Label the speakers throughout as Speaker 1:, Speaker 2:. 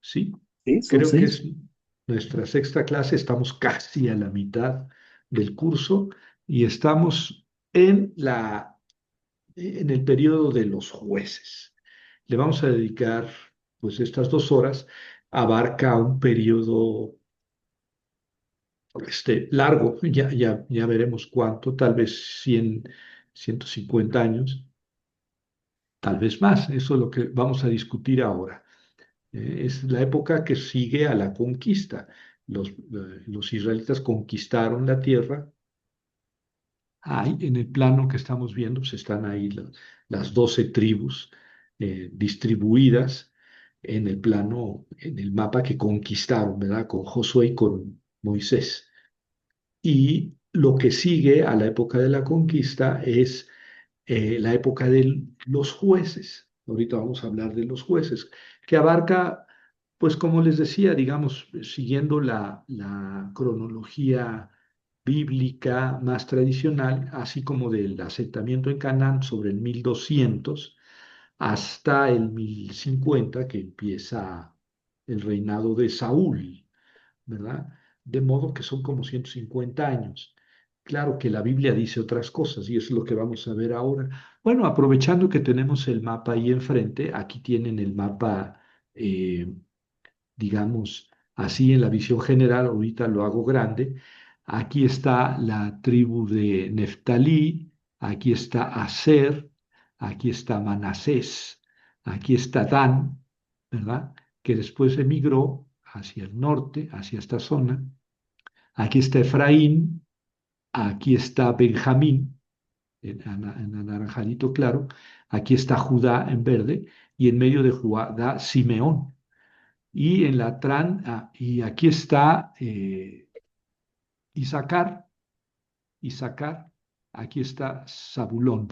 Speaker 1: ¿sí?
Speaker 2: Sí, son
Speaker 1: Creo que
Speaker 2: seis.
Speaker 1: es nuestra sexta clase, estamos casi a la mitad del curso y estamos en el periodo de los jueces. Le vamos a dedicar, pues, estas 2 horas, abarca un periodo largo, ya veremos cuánto, tal vez 100, 150 años, tal vez más. Eso es lo que vamos a discutir ahora. Es la época que sigue a la conquista. Los israelitas conquistaron la tierra. Ahí, en el plano que estamos viendo, pues están ahí las 12 tribus distribuidas en el plano, en el mapa que conquistaron, ¿verdad? Con Josué y con Moisés. Y lo que sigue a la época de la conquista es la época de los jueces. Ahorita vamos a hablar de los jueces, que abarca, pues como les decía, digamos, siguiendo la cronología bíblica más tradicional, así como del asentamiento en Canaán sobre el 1200 hasta el 1050, que empieza el reinado de Saúl, ¿verdad? De modo que son como 150 años. Claro que la Biblia dice otras cosas y eso es lo que vamos a ver ahora. Bueno, aprovechando que tenemos el mapa ahí enfrente, aquí tienen el mapa, eh, digamos, así en la visión general, ahorita lo hago grande. Aquí está la tribu de Neftalí, aquí está Aser, aquí está Manasés, aquí está Dan, ¿verdad? Que después emigró hacia el norte, hacia esta zona. Aquí está Efraín, aquí está Benjamín, en anaranjadito claro, aquí está Judá en verde, y en medio de Judá Simeón. Y aquí está Isaacar, Isaacar, aquí está Zabulón.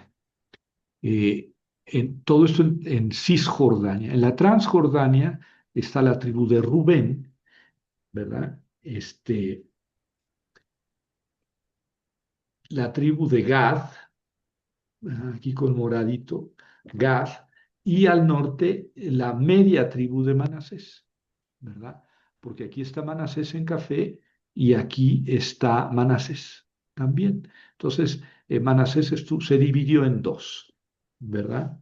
Speaker 1: Todo esto en Cisjordania. En la Transjordania está la tribu de Rubén, ¿verdad? La tribu de Gad, aquí con moradito, Gad, y al norte la media tribu de Manasés, ¿verdad? Porque aquí está Manasés en café y aquí está Manasés también. Entonces, Manasés se dividió en dos, ¿verdad?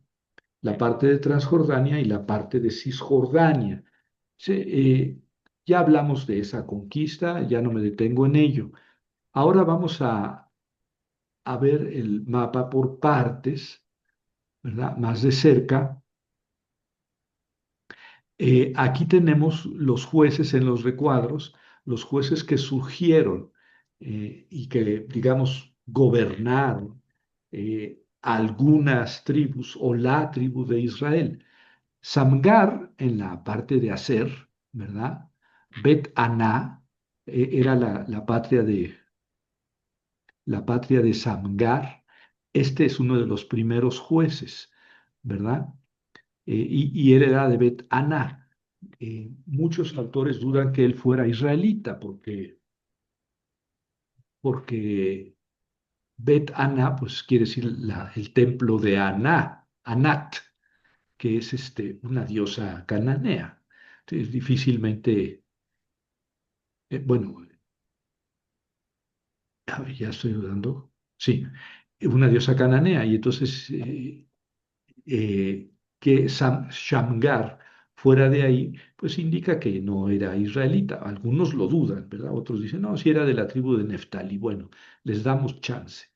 Speaker 1: La parte de Transjordania y la parte de Cisjordania. Ya hablamos de esa conquista, ya no me detengo en ello. Ahora vamos a ver el mapa por partes, ¿verdad? Más de cerca. Aquí tenemos los jueces en los recuadros, los jueces que surgieron y que, digamos, gobernaron algunas tribus o la tribu de Israel. Samgar en la parte de Aser, ¿verdad? Bet Aná era la patria de Samgar. Este es uno de los primeros jueces, ¿verdad? Y él era de Bet Aná. Muchos autores dudan que él fuera israelita, porque Bet Aná, pues quiere decir el templo de Aná, Anat, que es una diosa cananea. Entonces, difícilmente, bueno, a ver, ya estoy dudando, sí, una diosa cananea, y entonces que Shamgar fuera de ahí, pues indica que no era israelita. Algunos lo dudan, ¿verdad? Otros dicen, no, si era de la tribu de Neftalí. Bueno, les damos chance.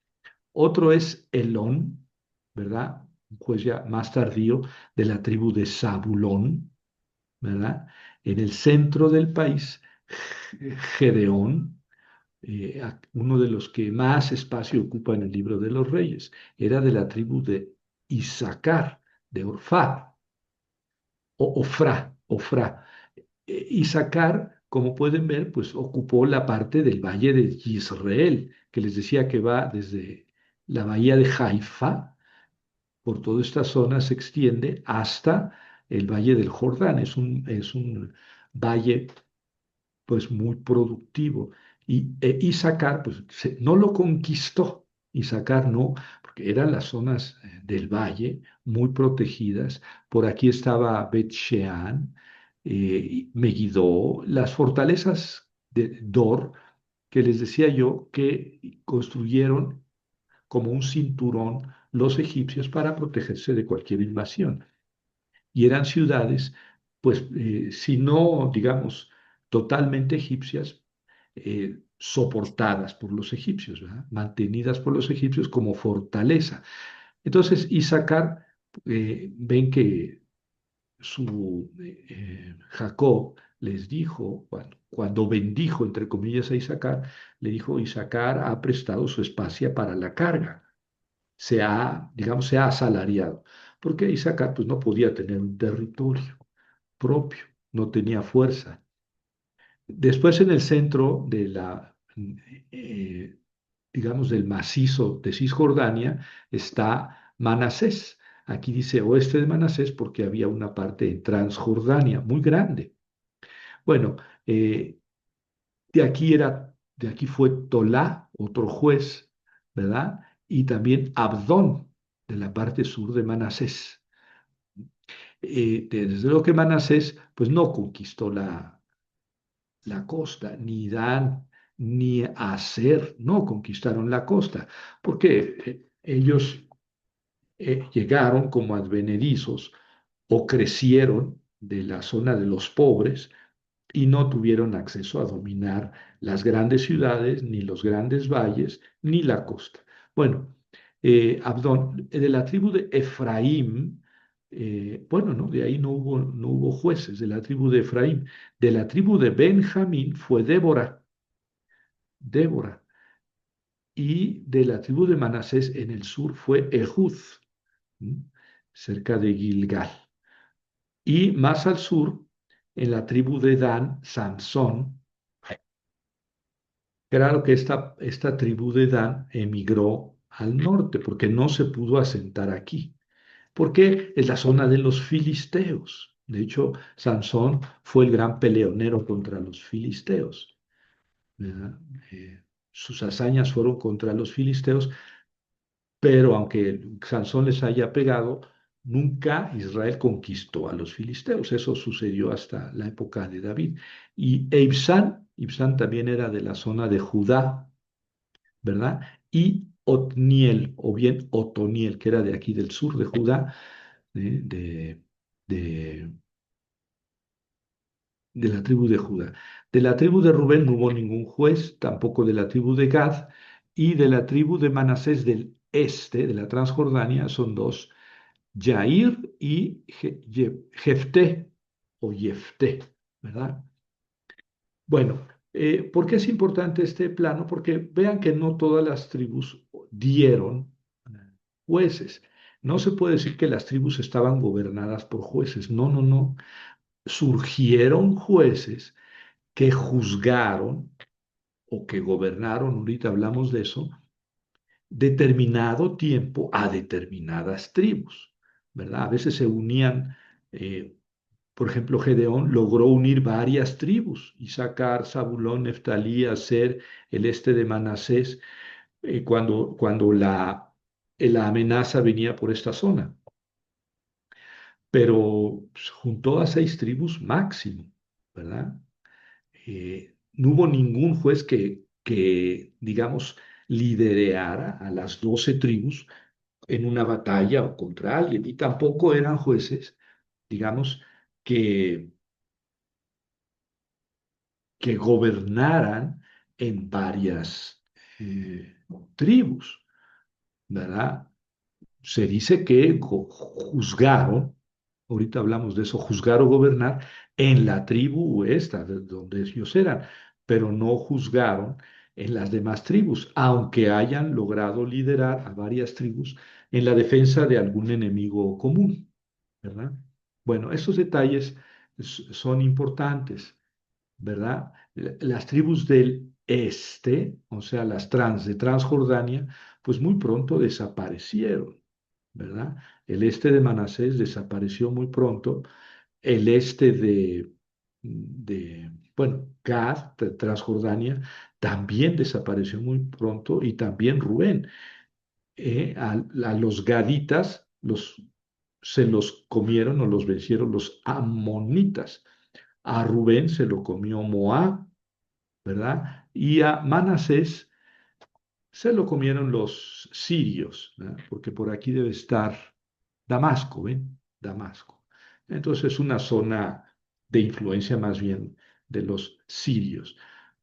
Speaker 1: Otro es Elón, ¿verdad? Un juez ya más tardío de la tribu de Zabulón, ¿verdad? En el centro del país, Gedeón, uno de los que más espacio ocupa en el libro de los reyes, era de la tribu de Isaacar, de Orfá, o Ofra. Isaacar, como pueden ver, pues ocupó la parte del valle de Israel, que les decía que va desde la bahía de Haifa, por toda esta zona se extiende hasta el valle del Jordán. Es un valle pues muy productivo. Y Isaacar, pues no lo conquistó, Isaacar no, porque eran las zonas del valle muy protegidas. Por aquí estaba Bet Shean, Megiddo, las fortalezas de Dor, que les decía yo que construyeron como un cinturón los egipcios para protegerse de cualquier invasión. Y eran ciudades, pues, si no, digamos, totalmente egipcias, soportadas por los egipcios, ¿verdad? Mantenidas por los egipcios como fortaleza. Entonces, Isaacar, ven que Jacob les dijo, cuando bendijo, entre comillas, a Isaacar, le dijo, Isaacar ha prestado su espacia para la carga, digamos, se ha asalariado, porque Isaacar pues no podía tener un territorio propio, no tenía fuerza. Después en el centro de eh, digamos, del macizo de Cisjordania está Manasés. Aquí dice oeste de Manasés porque había una parte en Transjordania muy grande. Bueno, eh, de aquí fue Tolá, otro juez, ¿verdad? Y también Abdón, de la parte sur de Manasés. Desde lo que Manasés, pues no conquistó la costa, ni Dan ni Aser no conquistaron la costa, porque ellos llegaron como advenedizos o crecieron de la zona de los pobres y no tuvieron acceso a dominar las grandes ciudades, ni los grandes valles, ni la costa. Bueno, Abdón, de la tribu de Efraín, bueno, no, de ahí no hubo jueces, de la tribu de Efraín. De la tribu de Benjamín fue Débora, y de la tribu de Manasés en el sur fue Ehud, ¿m? Cerca de Gilgal. Y más al sur, en la tribu de Dan, Sansón. Claro que esta tribu de Dan emigró al norte porque no se pudo asentar aquí, porque es la zona de los filisteos. De hecho, Sansón fue el gran peleonero contra los filisteos, ¿verdad? Sus hazañas fueron contra los filisteos, pero aunque Sansón les haya pegado, nunca Israel conquistó a los filisteos. Eso sucedió hasta la época de David. Y Ibsán también era de la zona de Judá, ¿verdad? Y Otniel, o bien Otoniel, que era de aquí del sur de Judá, ¿eh? De, de la tribu de Judá. De la tribu de Rubén no hubo ningún juez, tampoco de la tribu de Gad, y de la tribu de Manasés del este, de la Transjordania, son dos, Yair y Jefté, o Jefté, ¿verdad? Bueno, ¿por qué es importante este plano? Porque vean que no todas las tribus dieron jueces. No se puede decir que las tribus estaban gobernadas por jueces. No, no, no. Surgieron jueces que juzgaron o que gobernaron, ahorita hablamos de eso, determinado tiempo a determinadas tribus, ¿verdad? A veces se unían, eh, por ejemplo, Gedeón logró unir varias tribus, Isaacar, Zabulón, Neftalí, Aser, el este de Manasés, cuando la amenaza venía por esta zona. Pero pues, juntó a 6 tribus máximo, ¿verdad? No hubo ningún juez digamos, lidereara a las 12 tribus en una batalla o contra alguien, y tampoco eran jueces, digamos, que, que gobernaran en varias tribus, ¿verdad? Se dice que juzgaron, ahorita hablamos de eso, juzgar o gobernar en la tribu esta, de donde ellos eran, pero no juzgaron en las demás tribus, aunque hayan logrado liderar a varias tribus en la defensa de algún enemigo común, ¿verdad? Bueno, estos detalles son importantes, ¿verdad? Las tribus del este, o sea, las de Transjordania, pues muy pronto desaparecieron, ¿verdad? El este de Manasés desapareció muy pronto, el este bueno, Gad, de Transjordania, también desapareció muy pronto y también Rubén. A los gaditas se los comieron o los vencieron los amonitas. A Rubén se lo comió Moab, ¿verdad? Y a Manasés se lo comieron los sirios, ¿verdad? Porque por aquí debe estar Damasco, ¿ven? Damasco. Entonces es una zona de influencia más bien de los sirios.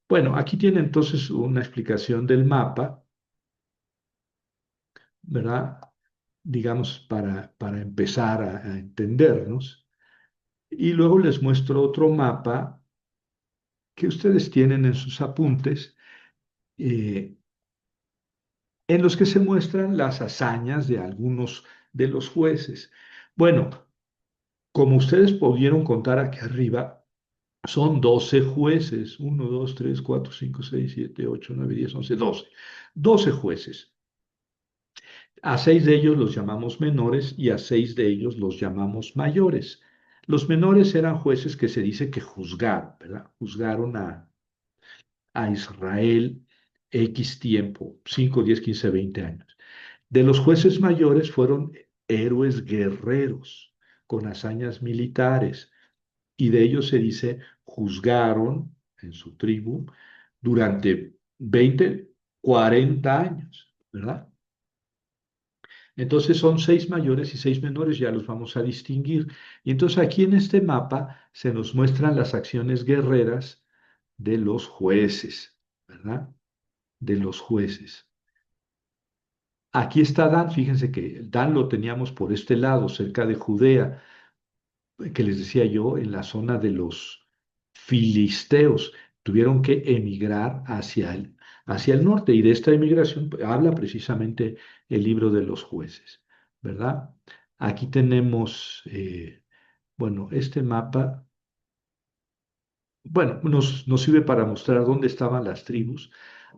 Speaker 1: Bueno, aquí tiene entonces una explicación del mapa, ¿verdad? Digamos, para empezar a entendernos. Y luego les muestro otro mapa que ustedes tienen en sus apuntes, eh, en los que se muestran las hazañas de algunos de los jueces. Bueno, como ustedes pudieron contar aquí arriba, son 12 jueces, 1, 2, 3, 4, 5, 6, 7, 8, 9, 10, 11, 12 A 6 de ellos los llamamos menores y a 6 de ellos los llamamos mayores. Los menores eran jueces que se dice que juzgaron, ¿verdad? Juzgaron a Israel X tiempo, 5, 10, 15, 20 años. De los jueces mayores fueron héroes guerreros con hazañas militares y de ellos se dice juzgaron en su tribu durante 20, 40 años, ¿verdad? Entonces son 6 mayores y 6 menores, ya los vamos a distinguir. Y entonces aquí en este mapa se nos muestran las acciones guerreras de los jueces, ¿verdad? De los jueces. Aquí está Dan, fíjense que Dan lo teníamos por este lado, cerca de Judea, que les decía yo, en la zona de los filisteos. Tuvieron que emigrar hacia el norte y de esta emigración habla precisamente el libro de los jueces, ¿verdad? Aquí tenemos, bueno, este mapa. Bueno, nos sirve para mostrar dónde estaban las tribus.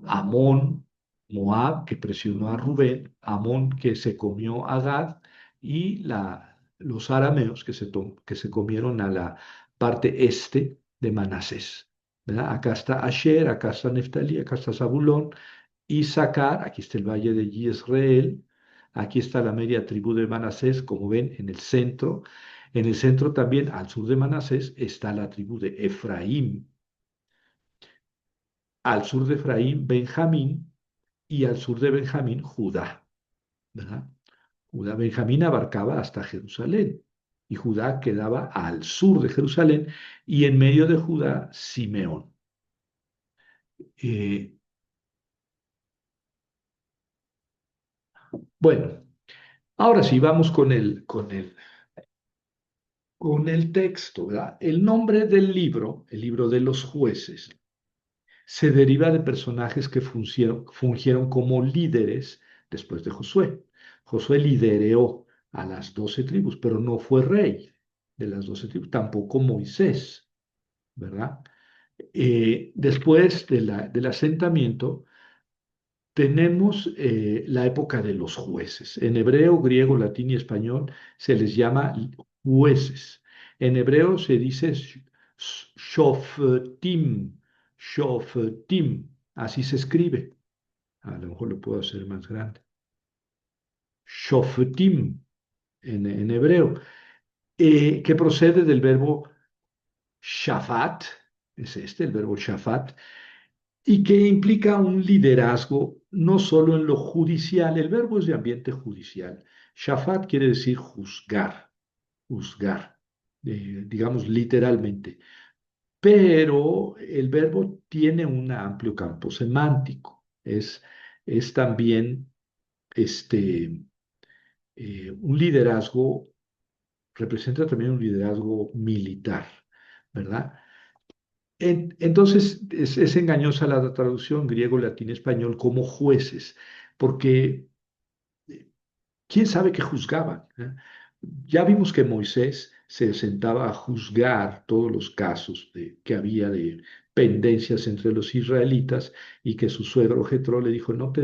Speaker 1: Amón, Moab, que presionó a Rubén, Amón, que se comió a Gad, y los arameos, que se comieron a la parte este de Manasés. ¿Verdad? Acá está Asher, acá está Neftalí, acá está Zabulón, Isaacar, aquí está el valle de Jezreel, aquí está la media tribu de Manasés, como ven, en el centro. En el centro también, al sur de Manasés, está la tribu de Efraín. Al sur de Efraín, Benjamín, y al sur de Benjamín, Judá, ¿verdad? Judá, Benjamín abarcaba hasta Jerusalén, y Judá quedaba al sur de Jerusalén, y en medio de Judá, Simeón. Eh, bueno, ahora sí, vamos con el texto, ¿verdad? El nombre del libro, el libro de los jueces, se deriva de personajes que fungieron como líderes después de Josué. Josué lideró a las 12 tribus, pero no fue rey de las 12 tribus, tampoco Moisés, ¿verdad? Después del asentamiento, tenemos la época de los jueces. En hebreo, griego, latín y español se les llama jueces. En hebreo se dice shoftim, shoftim, así se escribe. A lo mejor lo puedo hacer más grande. Shoftim en hebreo, que procede del verbo shafat, es el verbo shafat, y que implica un liderazgo no solo en lo judicial, el verbo es de ambiente judicial. Shafat quiere decir juzgar, digamos literalmente, pero el verbo tiene un amplio campo semántico, es también un liderazgo, representa también un liderazgo militar, ¿verdad? Entonces, es engañosa la traducción griego, latín, español como jueces, porque quién sabe qué juzgaban. Ya vimos que Moisés se sentaba a juzgar todos los casos que había de pendencias entre los israelitas y que su suegro Jetro le dijo, no te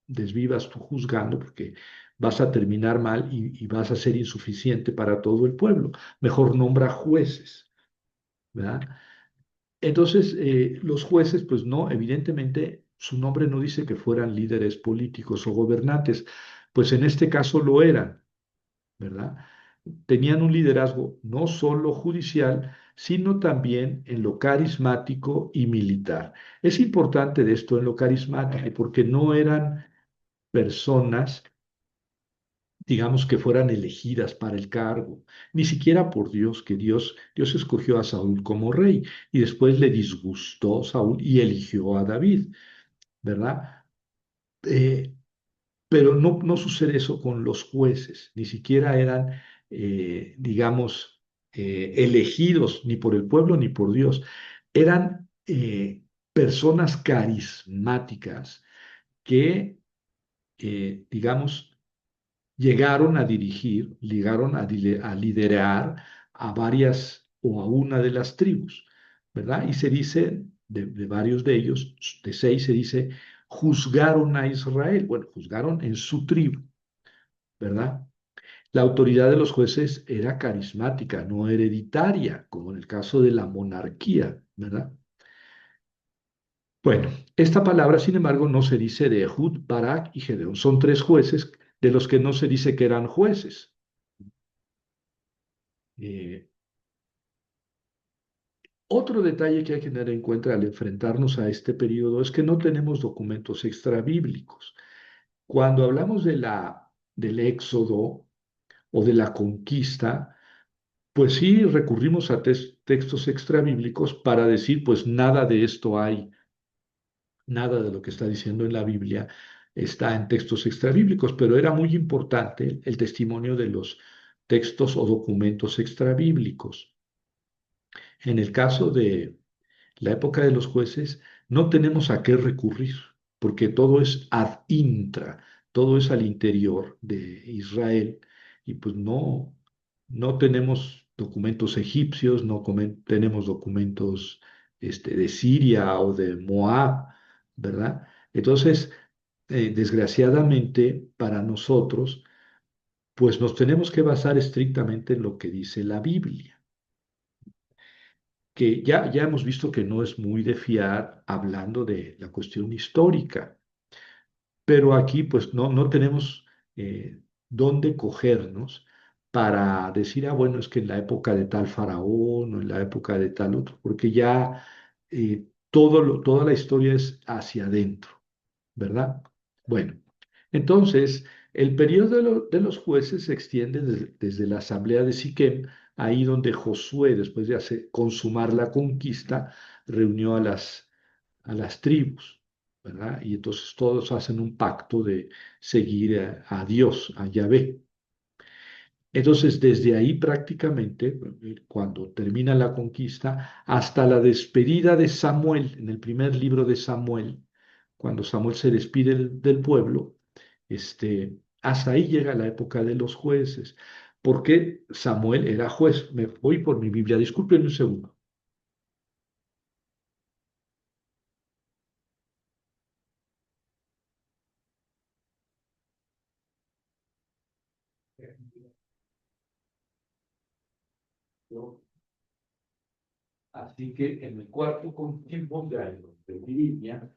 Speaker 1: desvivas tú juzgando porque vas a terminar mal y vas a ser insuficiente para todo el pueblo. Mejor nombra jueces, ¿verdad? Entonces, los jueces, pues no, evidentemente su nombre no dice que fueran líderes políticos o gobernantes, pues en este caso lo eran, ¿verdad? tenían un liderazgo no solo judicial, sino también en lo carismático y militar. Es importante de esto en lo carismático porque no eran personas, digamos, que fueran elegidas para el cargo, ni siquiera por Dios, que Dios escogió a Saúl como rey y después le disgustó Saúl y eligió a David, ¿verdad? Eh, pero no sucede eso con los jueces, ni siquiera eran, digamos, elegidos ni por el pueblo ni por Dios, eran personas carismáticas que, digamos, llegaron a dirigir, llegaron a liderar a varias o a una de las tribus, ¿verdad? Y se dice, de varios de ellos, de seis, se dice, juzgaron a Israel. Bueno, juzgaron en su tribu, ¿verdad? La autoridad de los jueces era carismática, no hereditaria, como en el caso de la monarquía, ¿verdad? Bueno, esta palabra, sin embargo, no se dice de Ehud, Barak y Gedeón. Son tres jueces de los que no se dice que eran jueces. Eh, Otro detalle que hay que tener en cuenta al enfrentarnos a este periodo es que no tenemos documentos extrabíblicos. Cuando hablamos del éxodo o de la conquista, pues sí recurrimos a textos extrabíblicos para decir, pues nada de esto hay, nada de lo que está diciendo en la Biblia está en textos extrabíblicos, pero era muy importante el testimonio de los textos o documentos extrabíblicos. En el caso de la época de los jueces, no tenemos a qué recurrir, porque todo es ad intra, todo es al interior de Israel, y pues no tenemos documentos egipcios, no tenemos documentos de Siria o de Moab, ¿verdad? Entonces, desgraciadamente para nosotros, pues nos tenemos que basar estrictamente en lo que dice la Biblia, que ya hemos visto que no es muy de fiar hablando de la cuestión histórica, pero aquí pues no tenemos dónde cogernos para decir, ah, bueno, es que en la época de tal faraón o en la época de tal otro, porque ya toda la historia es hacia adentro, ¿verdad? Bueno, entonces el periodo de los jueces se extiende desde la asamblea de Siquem, ahí donde Josué, después de consumar la conquista, reunió a las tribus, ¿verdad? Y entonces todos hacen un pacto de seguir a Dios, a Yahvé. Entonces, desde ahí prácticamente, cuando termina la conquista, hasta la despedida de Samuel, en el primer libro de Samuel, cuando Samuel se despide del pueblo, hasta ahí llega la época de los jueces, porque Samuel era juez. Me voy por mi Biblia, disculpen un segundo. Así que en el cuarto tiempo de mi Biblia,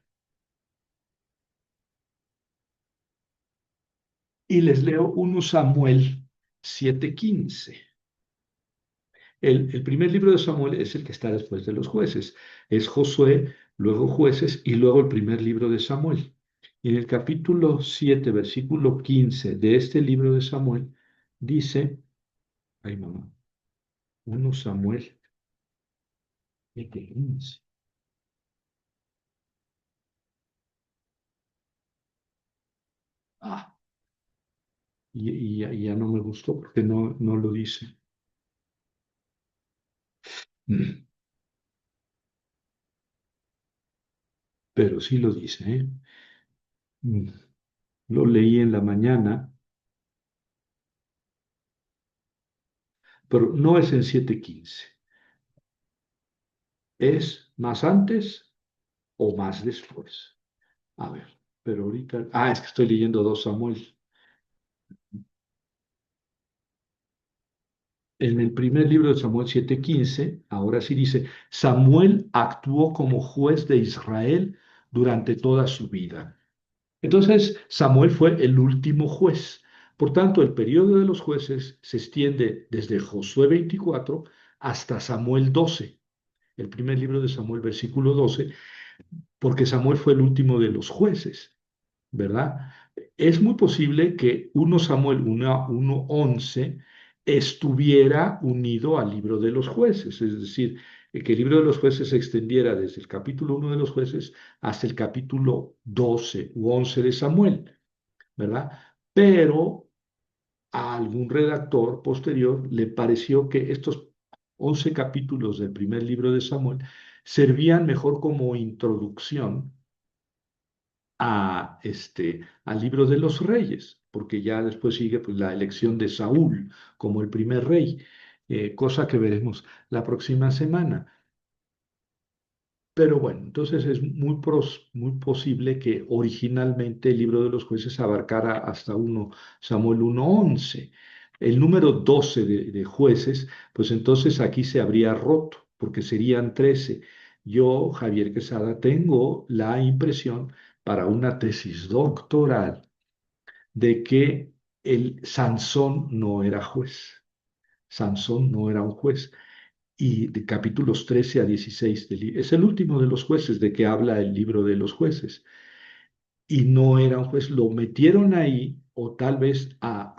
Speaker 1: y les leo 1 Samuel 7:15. El primer libro de Samuel es el que está después de los jueces. Es Josué, luego jueces y luego el primer libro de Samuel. Y en el capítulo 7, versículo 15 de este libro de Samuel, dice, ay mamá, 1 Samuel 7:15. Ah, y ya no me gustó porque no lo dice. Mm, Pero sí lo dice, ¿eh? Mm, Lo leí en la mañana, pero no es en 7:15. ¿Es más antes o más después? A ver, pero ahorita, es que estoy leyendo 2 Samuel. En el primer libro de Samuel 7:15, ahora sí dice, Samuel actuó como juez de Israel durante toda su vida. Entonces, Samuel fue el último juez. Por tanto, el periodo de los jueces se extiende desde Josué 24 hasta Samuel 12, el primer libro de Samuel, versículo 12, porque Samuel fue el último de los jueces, ¿verdad? Es muy posible que 1 Samuel 1:11 estuviera unido al libro de los jueces, es decir, que el libro de los jueces se extendiera desde el capítulo 1 de los jueces hasta el capítulo 12 u 11 de Samuel, ¿verdad? Pero a algún redactor posterior le pareció que estos 11 capítulos del primer libro de Samuel servían mejor como introducción al libro de los reyes, porque ya después sigue pues, la elección de Saúl como el primer rey, cosa que veremos la próxima semana. Pero bueno, entonces es muy posible que originalmente el libro de los jueces abarcara hasta Samuel 1:11. El número 12 de jueces, pues entonces aquí se habría roto, porque serían 13. Yo, Javier Quesada, tengo la impresión para una tesis doctoral de que el Sansón no era juez. Sansón no era un juez y de capítulos 13 a 16 es el último de los jueces de que habla el libro de los jueces. Y no era un juez, lo metieron ahí, o tal vez a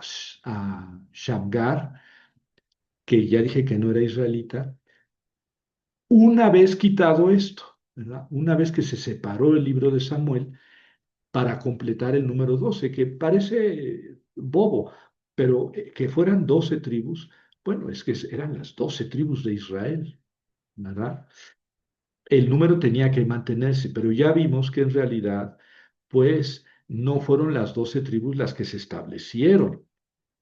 Speaker 1: Shamgar, que ya dije que no era israelita, una vez quitado esto, ¿verdad? Una vez que se separó el libro de Samuel para completar el número 12 que parece bobo, pero que fueran 12 tribus, bueno, es que eran las 12 tribus de Israel, ¿verdad? El número tenía que mantenerse, pero ya vimos que en realidad, pues, no fueron las 12 tribus las que se establecieron,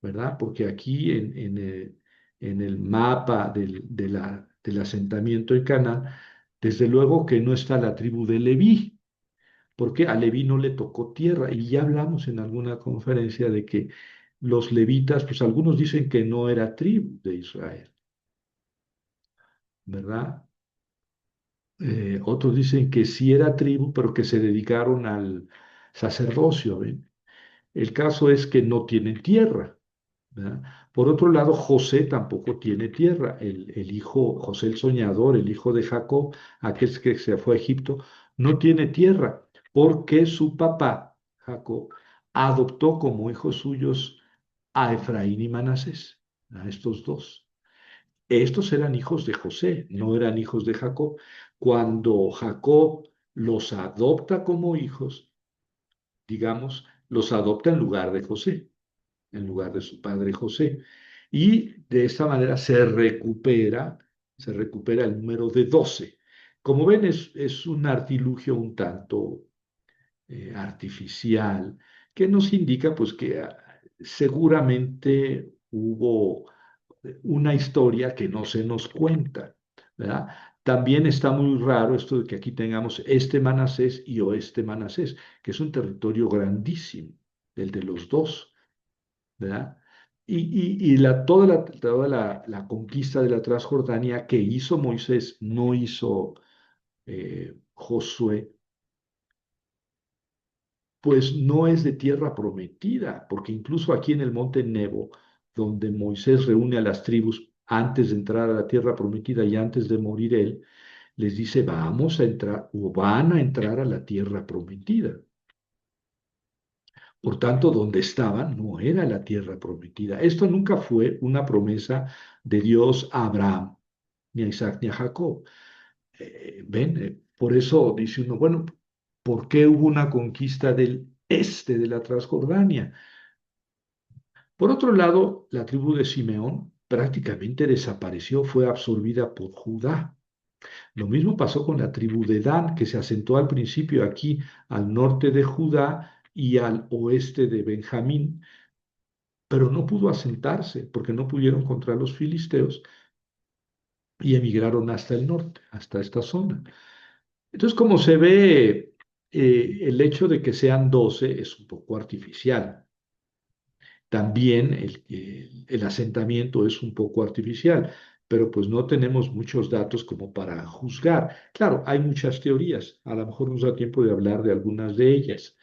Speaker 1: ¿verdad? Porque aquí en el mapa del asentamiento en Canaán, desde luego que no está la tribu de Leví, porque a Leví no le tocó tierra, y ya hablamos en alguna conferencia de que los levitas, pues algunos dicen que no era tribu de Israel, ¿verdad? Otros dicen que sí era tribu, pero que se dedicaron al sacerdocio, ¿ven? El caso es que no tienen tierra, ¿verdad? Por otro lado, José tampoco tiene tierra. El hijo, José el soñador, el hijo de Jacob, aquel que se fue a Egipto, no tiene tierra porque su papá, Jacob, adoptó como hijos suyos a Efraín y Manasés, a estos dos. Estos eran hijos de José, no eran hijos de Jacob. Cuando Jacob los adopta como hijos, digamos, los adopta en lugar de José, en lugar de su padre José. Y de esta manera se recupera el número de 12. Como ven, es un artilugio un tanto artificial que nos indica pues que seguramente hubo una historia que no se nos cuenta, ¿verdad? También está muy raro esto de que aquí tengamos este Manasés y oeste Manasés, que es un territorio grandísimo, el de los dos, ¿verdad? Toda la conquista de la Transjordania que hizo Moisés, no hizo Josué, pues no es de tierra prometida, porque incluso aquí en el monte Nebo, donde Moisés reúne a las tribus antes de entrar a la tierra prometida y antes de morir él, les dice, vamos a entrar o van a entrar a la tierra prometida. Por tanto, donde estaban no era la tierra prometida. Esto nunca fue una promesa de Dios a Abraham, ni a Isaac, ni a Jacob. ¿Ven? Por eso dice uno, bueno, ¿por qué hubo una conquista del este de la Transjordania? Por otro lado, la tribu de Simeón prácticamente desapareció, fue absorbida por Judá. Lo mismo pasó con la tribu de Dan, que se asentó al principio aquí al norte de Judá y al oeste de Benjamín, pero no pudo asentarse porque no pudieron contra los filisteos y emigraron hasta el norte, hasta esta zona. Entonces, como se ve, el hecho de que sean 12 es un poco artificial. También el asentamiento es un poco artificial, pero pues no tenemos muchos datos como para juzgar. Claro, hay muchas teorías, a lo mejor nos da tiempo de hablar de algunas de ellas,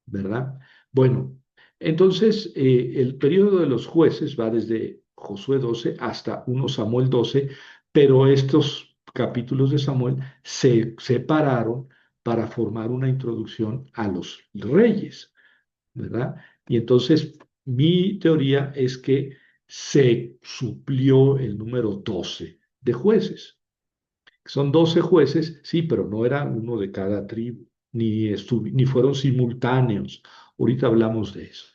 Speaker 1: ¿verdad? Bueno, Entonces, el periodo de los jueces va desde Josué 12 hasta 1 Samuel 12, pero estos capítulos de Samuel se separaron para formar una introducción a los reyes, ¿verdad? Y entonces, mi teoría es que se suplió el número 12 de jueces. Son 12 jueces, sí, pero no era uno de cada tribu, ni fueron simultáneos. Ahorita hablamos de eso.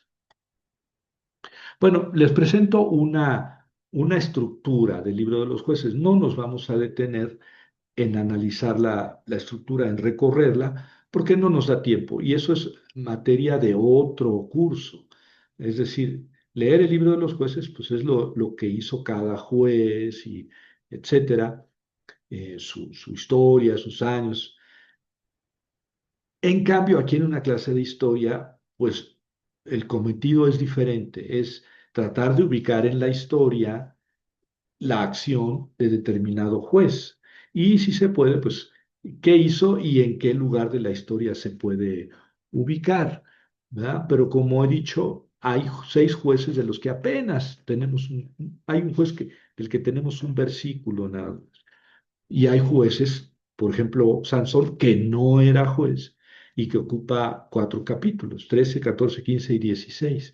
Speaker 1: Bueno, les presento una estructura del libro de los jueces. No nos vamos a detener en analizar la estructura, en recorrerla, porque no nos da tiempo. Y eso es materia de otro curso. Es decir, leer el libro de los jueces, pues es lo que hizo cada juez y etcétera, su historia, sus años. En cambio, aquí en una clase de historia, pues el cometido es diferente, es tratar de ubicar en la historia la acción de determinado juez. Y si se puede, pues, qué hizo y en qué lugar de la historia se puede ubicar, ¿verdad? Pero como he dicho, hay 6 jueces de los que apenas tenemos hay un juez del que tenemos un versículo nada más. Y hay jueces, por ejemplo, Sansón, que no era juez y que ocupa 4 capítulos, 13, 14, 15 y 16.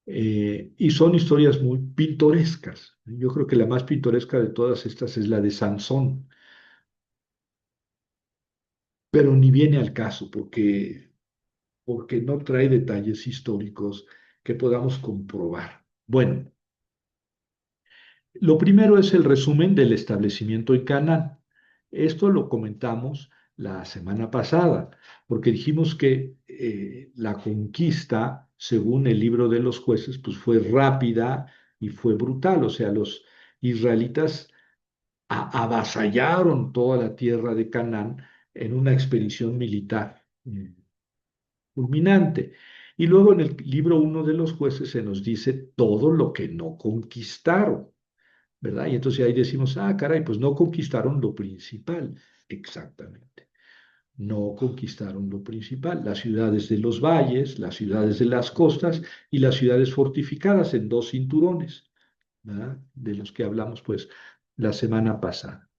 Speaker 1: Y son historias muy pintorescas. Yo creo que la más pintoresca de todas estas es la de Sansón, pero ni viene al caso porque no trae detalles históricos que podamos comprobar. Bueno, lo primero es el resumen del establecimiento en Canaán. Esto lo comentamos la semana pasada, porque dijimos que la conquista, según el libro de los jueces, pues fue rápida y fue brutal. O sea, los israelitas avasallaron toda la tierra de Canaán en una expedición militar fulminante. Y luego en el libro uno de los jueces se nos dice todo lo que no conquistaron. ¿Verdad? Y entonces ahí decimos, ah, caray, pues no conquistaron lo principal. Exactamente. No conquistaron lo principal. Las ciudades de los valles, las ciudades de las costas y las ciudades fortificadas en 2 cinturones, ¿verdad? De los que hablamos pues la semana pasada.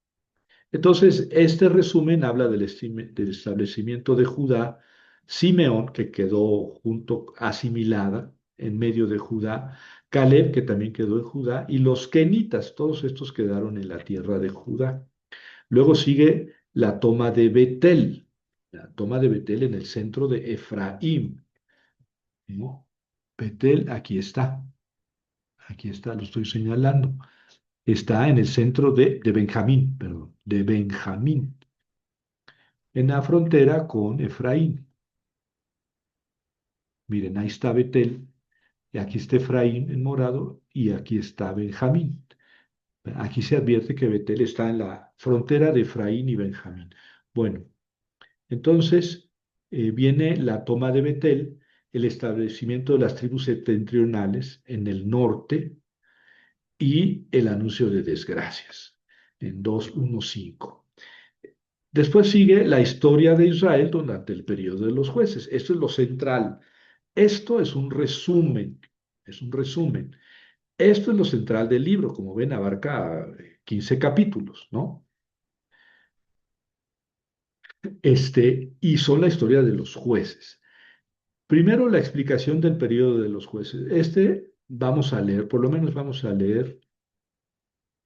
Speaker 1: Entonces, este resumen habla del establecimiento de Judá, Simeón, que quedó junto, asimilada en medio de Judá, Caleb, que también quedó en Judá, y los kenitas, todos estos quedaron en la tierra de Judá. Luego sigue la toma de Betel, la toma de Betel en el centro de Efraín, ¿no? Betel, aquí está, lo estoy señalando. Está en el centro de Benjamín, perdón, de Benjamín, en la frontera con Efraín. Miren, ahí está Betel, y aquí está Efraín en morado, y aquí está Benjamín. Aquí se advierte que Betel está en la frontera de Efraín y Benjamín. Bueno, entonces viene la toma de Betel, el establecimiento de las tribus septentrionales en el norte y el anuncio de desgracias en 2:1-5. Después sigue la historia de Israel durante el periodo de los jueces. Esto es lo central. Esto es un resumen. Esto es lo central del libro, como ven, abarca 15 capítulos, ¿no? Y son la historia de los jueces. Primero, la explicación del periodo de los jueces. Vamos a leer, por lo menos vamos a leer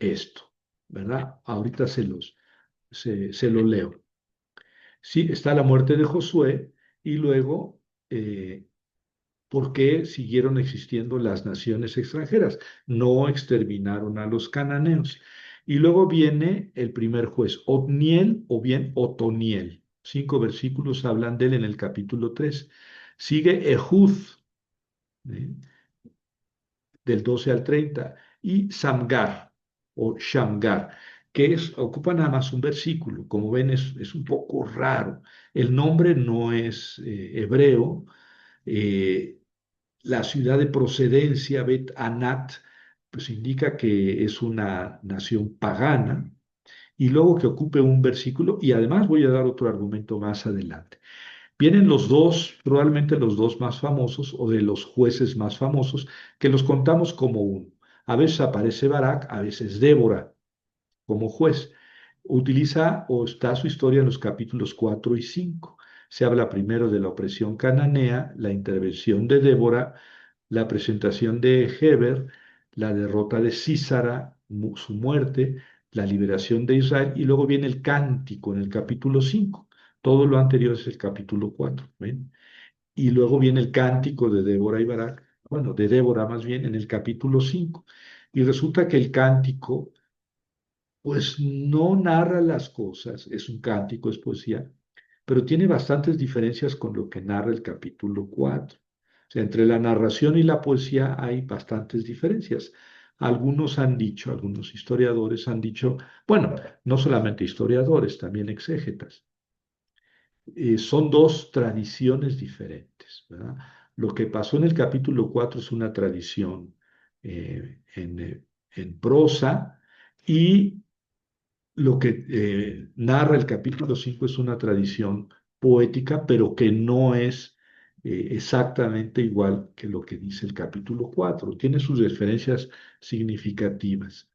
Speaker 1: esto, ¿verdad? Ahorita se lo leo. Sí, está la muerte de Josué y luego eh, por qué siguieron existiendo las naciones extranjeras. No exterminaron a los cananeos. Y luego viene el primer juez, Otniel o bien Otoniel. 5 versículos hablan de él en el capítulo 3. Sigue Ehud, ¿eh? Del 12 al 30, y Samgar o Shamgar, ocupa nada más un versículo. Como ven, es un poco raro. El nombre no es hebreo. Eh, la ciudad de procedencia, Bet Anat, pues indica que es una nación pagana, y luego que ocupe un versículo, y además voy a dar otro argumento más adelante. Vienen los dos, probablemente los dos más famosos o de los jueces más famosos, que los contamos como uno. A veces aparece Barak, a veces Débora como juez. Utiliza o está su historia en los capítulos 4 y 5. Se habla primero de la opresión cananea, la intervención de Débora, la presentación de Heber, la derrota de Sísara, su muerte, la liberación de Israel, y luego viene el cántico en el capítulo 5. Todo lo anterior es el capítulo 4, ¿ven? Y luego viene el cántico de Débora y Barak, bueno, de Débora más bien, en el capítulo 5. Y resulta que el cántico pues no narra las cosas, es un cántico, es poesía, pero tiene bastantes diferencias con lo que narra el capítulo 4. O sea, entre la narración y la poesía hay bastantes diferencias. Algunos han dicho, algunos historiadores han dicho, bueno, no solamente historiadores, también exégetas, son dos tradiciones diferentes, ¿verdad? Lo que pasó en el capítulo 4 es una tradición en prosa, y lo que narra el capítulo 5 es una tradición poética, pero que no es exactamente igual que lo que dice el capítulo 4. Tiene sus diferencias significativas.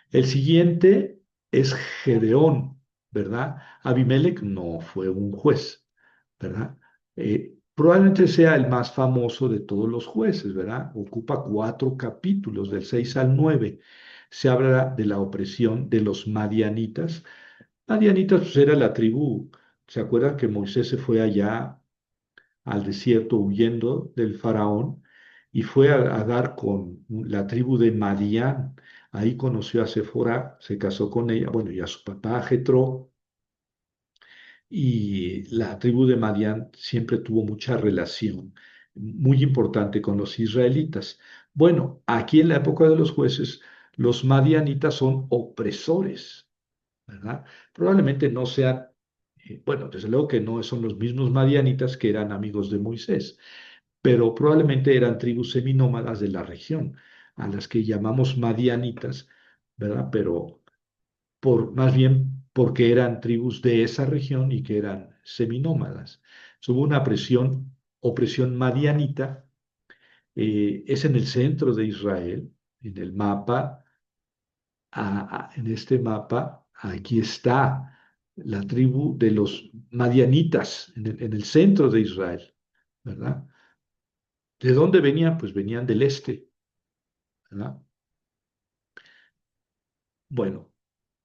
Speaker 1: El siguiente es Gedeón, ¿verdad? Abimelech no fue un juez, ¿verdad? Probablemente sea el más famoso de todos los jueces, ¿verdad? Ocupa 4 capítulos, del 6 al 9. Se habla de la opresión de los madianitas. Madianitas pues, era la tribu. ¿Se acuerdan que Moisés se fue allá al desierto huyendo del faraón y fue a dar con la tribu de Madián? Ahí conoció a Séfora, se casó con ella, bueno, y a su papá Jetro, y la tribu de Madián siempre tuvo mucha relación, muy importante con los israelitas. Bueno, aquí en la época de los jueces, los madianitas son opresores, ¿verdad? Probablemente no sean, bueno, desde luego que no son los mismos madianitas que eran amigos de Moisés, pero probablemente eran tribus seminómadas de la región, a las que llamamos madianitas, ¿verdad? Pero más bien porque eran tribus de esa región y que eran seminómadas. Hubo una opresión madianita, es en el centro de Israel, en el mapa, en este mapa, aquí está la tribu de los madianitas, en el centro de Israel, ¿verdad? ¿De dónde venían? Pues venían del este, ¿verdad? Bueno,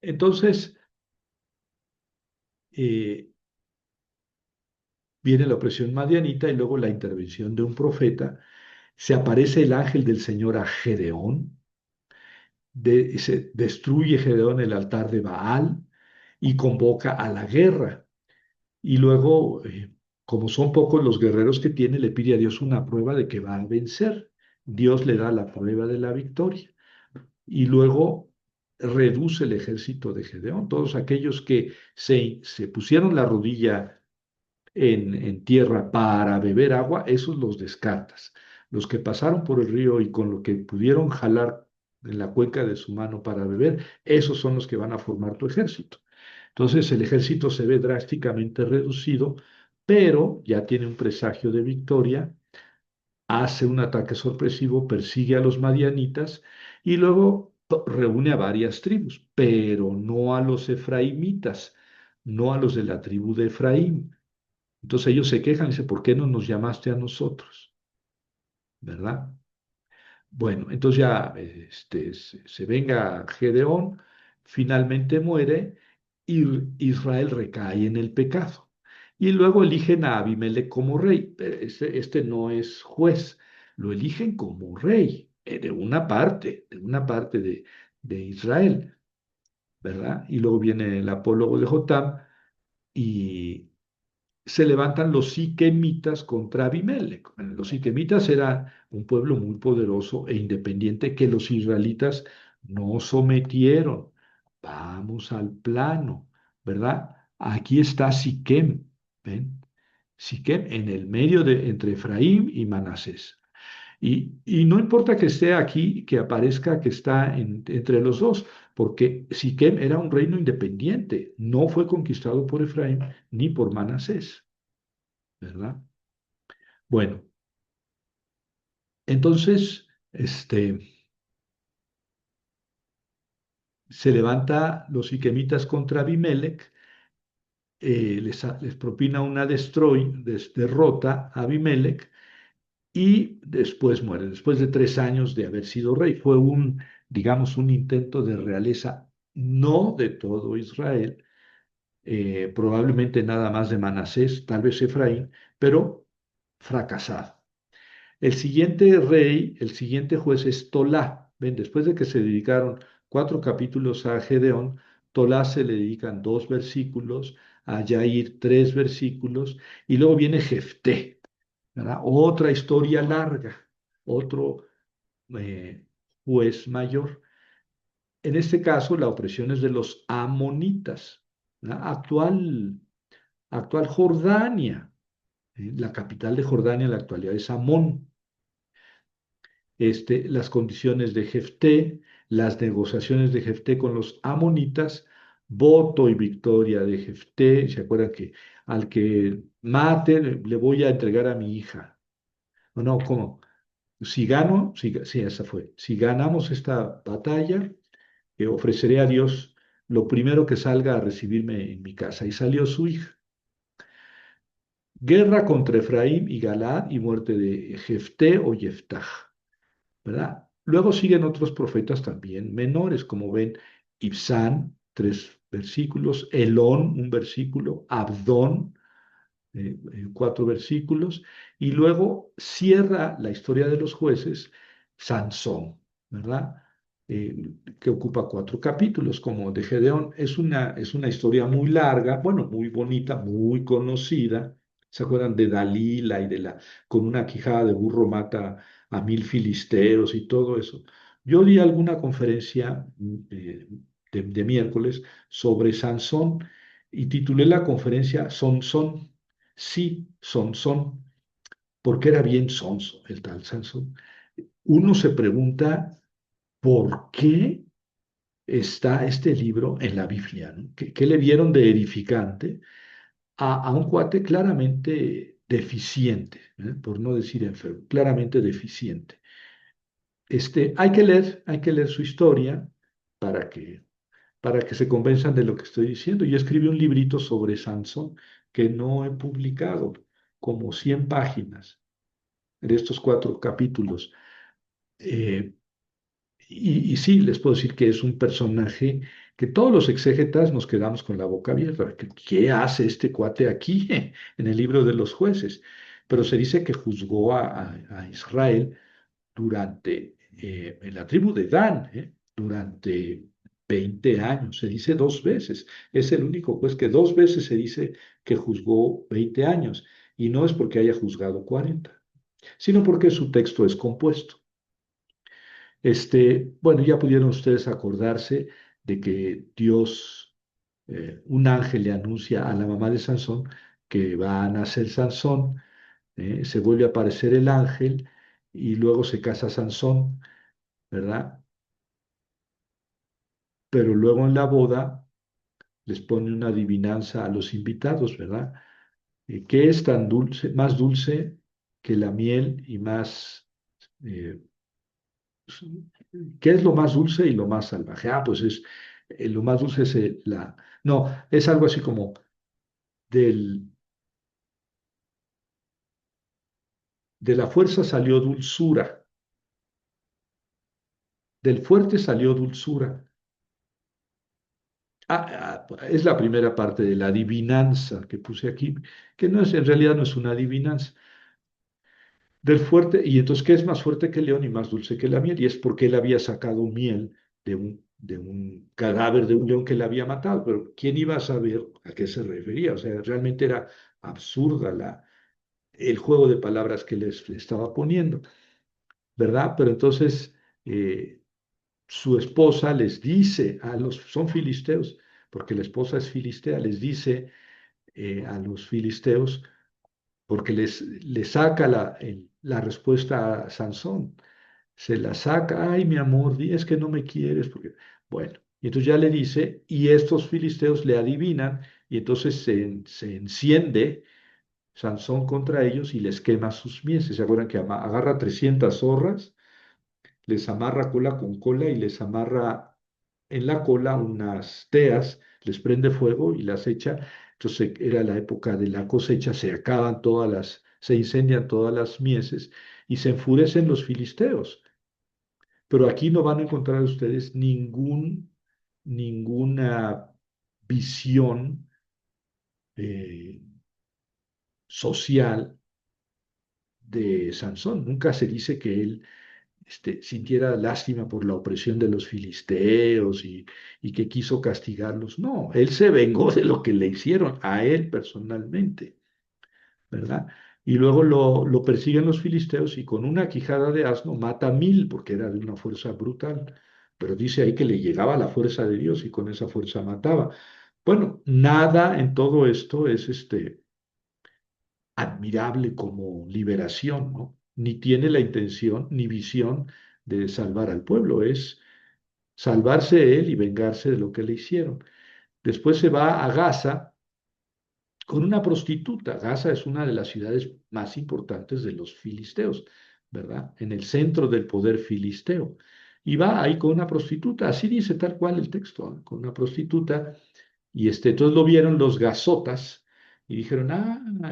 Speaker 1: entonces eh, viene la opresión madianita y luego la intervención de un profeta. Se aparece el ángel del Señor a Gedeón, se destruye Gedeón el altar de Baal y convoca a la guerra. Y luego, como son pocos los guerreros que tiene, le pide a Dios una prueba de que va a vencer. Dios le da la prueba de la victoria. Y luego reduce el ejército de Gedeón. Todos aquellos que se pusieron la rodilla en tierra para beber agua, esos los descartas. Los que pasaron por el río y con lo que pudieron jalar en la cuenca de su mano para beber, esos son los que van a formar tu ejército. Entonces el ejército se ve drásticamente reducido, pero ya tiene un presagio de victoria, hace un ataque sorpresivo, persigue a los madianitas y luego reúne a varias tribus, pero no a los efraimitas, no a los de la tribu de Efraín. Entonces ellos se quejan y dicen, ¿por qué no nos llamaste a nosotros? ¿Verdad? Bueno, entonces ya se venga Gedeón, finalmente muere y Israel recae en el pecado. Y luego eligen a Abimelech como rey. Pero este no es juez, lo eligen como rey de una parte de Israel, ¿verdad? Y luego viene el apólogo de Jotam y se levantan los siquemitas contra Abimelech. Bueno, los siquemitas eran un pueblo muy poderoso e independiente que los israelitas no sometieron. Vamos al plano, ¿verdad? Aquí está Siquem, ¿ven? Siquem en el medio entre Efraín y Manasés. Y no importa que esté aquí, que aparezca que está entre los dos, porque Siquem era un reino independiente, no fue conquistado por Efraín ni por Manasés. ¿verdad? Bueno, entonces, se levanta los siquemitas contra Abimelech, les propina una derrota a Abimelech y después muere, después de 3 años de haber sido rey. Fue digamos, un intento de realeza, no de todo Israel, probablemente nada más de Manasés, tal vez Efraín, pero fracasado. El siguiente rey, el siguiente juez es Tolá. Ven, después de que se dedicaron 4 capítulos a Gedeón, Tolá se le dedican 2 versículos, a Yair 3 versículos, y luego viene Jefté, ¿verdad? Otra historia larga, otro eh, juez mayor. En este caso, la opresión es de los amonitas, ¿verdad? Actual Jordania. La capital de Jordania en la actualidad es Amón. Las condiciones de Jefté, las negociaciones de Jefté con los amonitas, voto y victoria de Jefté. ¿Se acuerdan que al que mate le voy a entregar a mi hija? No, no, ¿cómo? Si gano, sí, esa fue. Si ganamos esta batalla, ofreceré a Dios lo primero que salga a recibirme en mi casa. Y salió su hija. Guerra contra Efraín y Galaad y muerte de Jefté o Jeftach, ¿verdad? Luego siguen otros profetas también menores, como ven, Ibsán, 3 versículos, Elón, 1 versículo, Abdón, 4 versículos, y luego cierra la historia de los jueces Sansón, ¿verdad? Que ocupa 4 capítulos, como de Gedeón. Es una historia muy larga, bueno, muy bonita, muy conocida. ¿Se acuerdan de Dalila y con una quijada de burro mata a 1000 filisteos y todo eso? Yo di alguna conferencia de miércoles sobre Sansón y titulé la conferencia Son, sí, Sansón, porque era bien sonso el tal Sansón. Uno se pregunta por qué está este libro en la Biblia, ¿no? ¿Qué le vieron de edificante a un cuate claramente deficiente, por no decir enfermo, claramente deficiente? Hay que leer su historia para que se convenzan de lo que estoy diciendo. Yo escribí un librito sobre Sansón que no he publicado, como 100 páginas de estos 4 capítulos. Eh, y sí, les puedo decir que es un personaje que todos los exégetas nos quedamos con la boca abierta. ¿Qué hace este cuate aquí en el libro de los jueces? Pero se dice que juzgó a Israel en la tribu de Dan, durante 20 años. Se dice 2 veces. Es el único juez que 2 veces se dice que juzgó 20 años. Y no es porque haya juzgado 40, sino porque su texto es compuesto. Bueno, ya pudieron ustedes acordarse de que Dios, un ángel le anuncia a la mamá de Sansón que va a nacer Sansón, se vuelve a aparecer el ángel y luego se casa Sansón, ¿verdad? Pero luego en la boda les pone una adivinanza a los invitados, ¿verdad? ¿Qué es tan dulce, más dulce que la miel y eh, ¿qué es lo más dulce y lo más salvaje? Pues lo más dulce es no, es algo así como del, de la fuerza salió dulzura, del fuerte salió dulzura. Es la primera parte de la adivinanza que puse aquí, que en realidad no es una adivinanza. Del fuerte, y entonces, ¿qué es más fuerte que el león y más dulce que la miel? Y es porque él había sacado miel de un cadáver de un león que le había matado, pero ¿quién iba a saber a qué se refería? O sea, realmente era absurda el juego de palabras que le estaba poniendo, ¿verdad? Pero entonces su esposa les dice son filisteos, porque la esposa es filistea, les dice a los filisteos, porque les saca la respuesta a Sansón. Se la saca, ay, mi amor, es que no me quieres, porque, bueno, y entonces ya le dice, y estos filisteos le adivinan, y entonces se enciende Sansón contra ellos y les quema sus mieses. ¿Se acuerdan que agarra 300 zorras, les amarra cola con cola y les amarra en la cola unas teas, les prende fuego y las echa? Entonces era la época de la cosecha, se incendian todas las mieses y se enfurecen los filisteos. Pero aquí no van a encontrar ustedes ninguna visión eh, social de Sansón. Nunca se dice que él sintiera lástima por la opresión de los filisteos y que quiso castigarlos. No, él se vengó de lo que le hicieron a él personalmente, ¿verdad? Y luego lo persiguen los filisteos y con una quijada de asno mata a 1000 porque era de una fuerza brutal. Pero dice ahí que le llegaba la fuerza de Dios y con esa fuerza mataba. Bueno, nada en todo esto es admirable como liberación, ¿no? Ni tiene la intención ni visión de salvar al pueblo, es salvarse él y vengarse de lo que le hicieron. Después se va a Gaza con una prostituta. Gaza es una de las ciudades más importantes de los filisteos, ¿verdad? En el centro del poder filisteo. Y va ahí con una prostituta, así dice tal cual el texto, ¿eh? Con una prostituta. Y entonces lo vieron los gazotas y dijeron,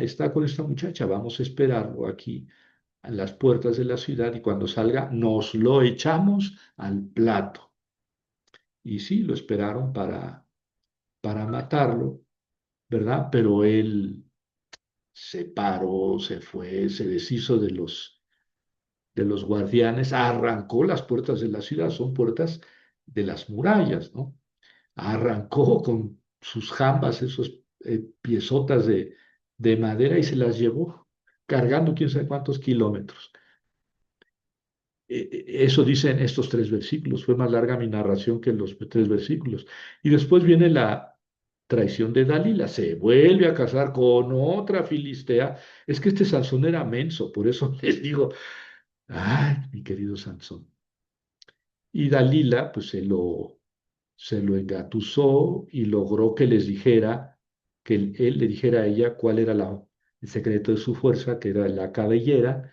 Speaker 1: está con esta muchacha, vamos a esperarlo aquí a las puertas de la ciudad y cuando salga nos lo echamos al plato. Y sí, lo esperaron para matarlo, ¿verdad? Pero él se paró, se fue, se deshizo de los guardianes, arrancó las puertas de la ciudad, son puertas de las murallas, ¿no? Arrancó con sus jambas, esos piezotas de madera y se las llevó cargando quién sabe cuántos kilómetros. Eso dicen estos 3 versículos. Fue más larga mi narración que los 3 versículos. Y después viene la traición de Dalila. Se vuelve a casar con otra filistea. Es que este Sansón era menso, por eso les digo, ay, mi querido Sansón. Y Dalila, pues se lo engatusó y logró que les dijera, que él le dijera a ella cuál era el secreto de su fuerza, que era la cabellera,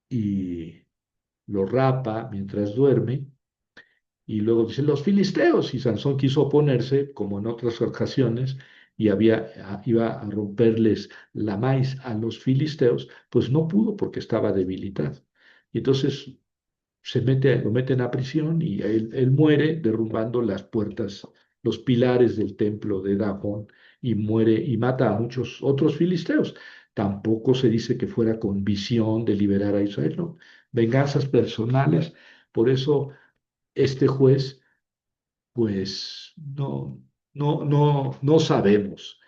Speaker 1: y lo rapa mientras duerme. Y luego dice, los filisteos, y Sansón quiso oponerse, como en otras ocasiones, y iba a romperles la maíz a los filisteos, pues no pudo porque estaba debilitado. Y entonces lo meten a prisión y él muere derrumbando las puertas, los pilares del templo de Dagón y muere y mata a muchos otros filisteos. Tampoco se dice que fuera con visión de liberar a Israel, no. Venganzas personales. Por eso este juez, pues no sabemos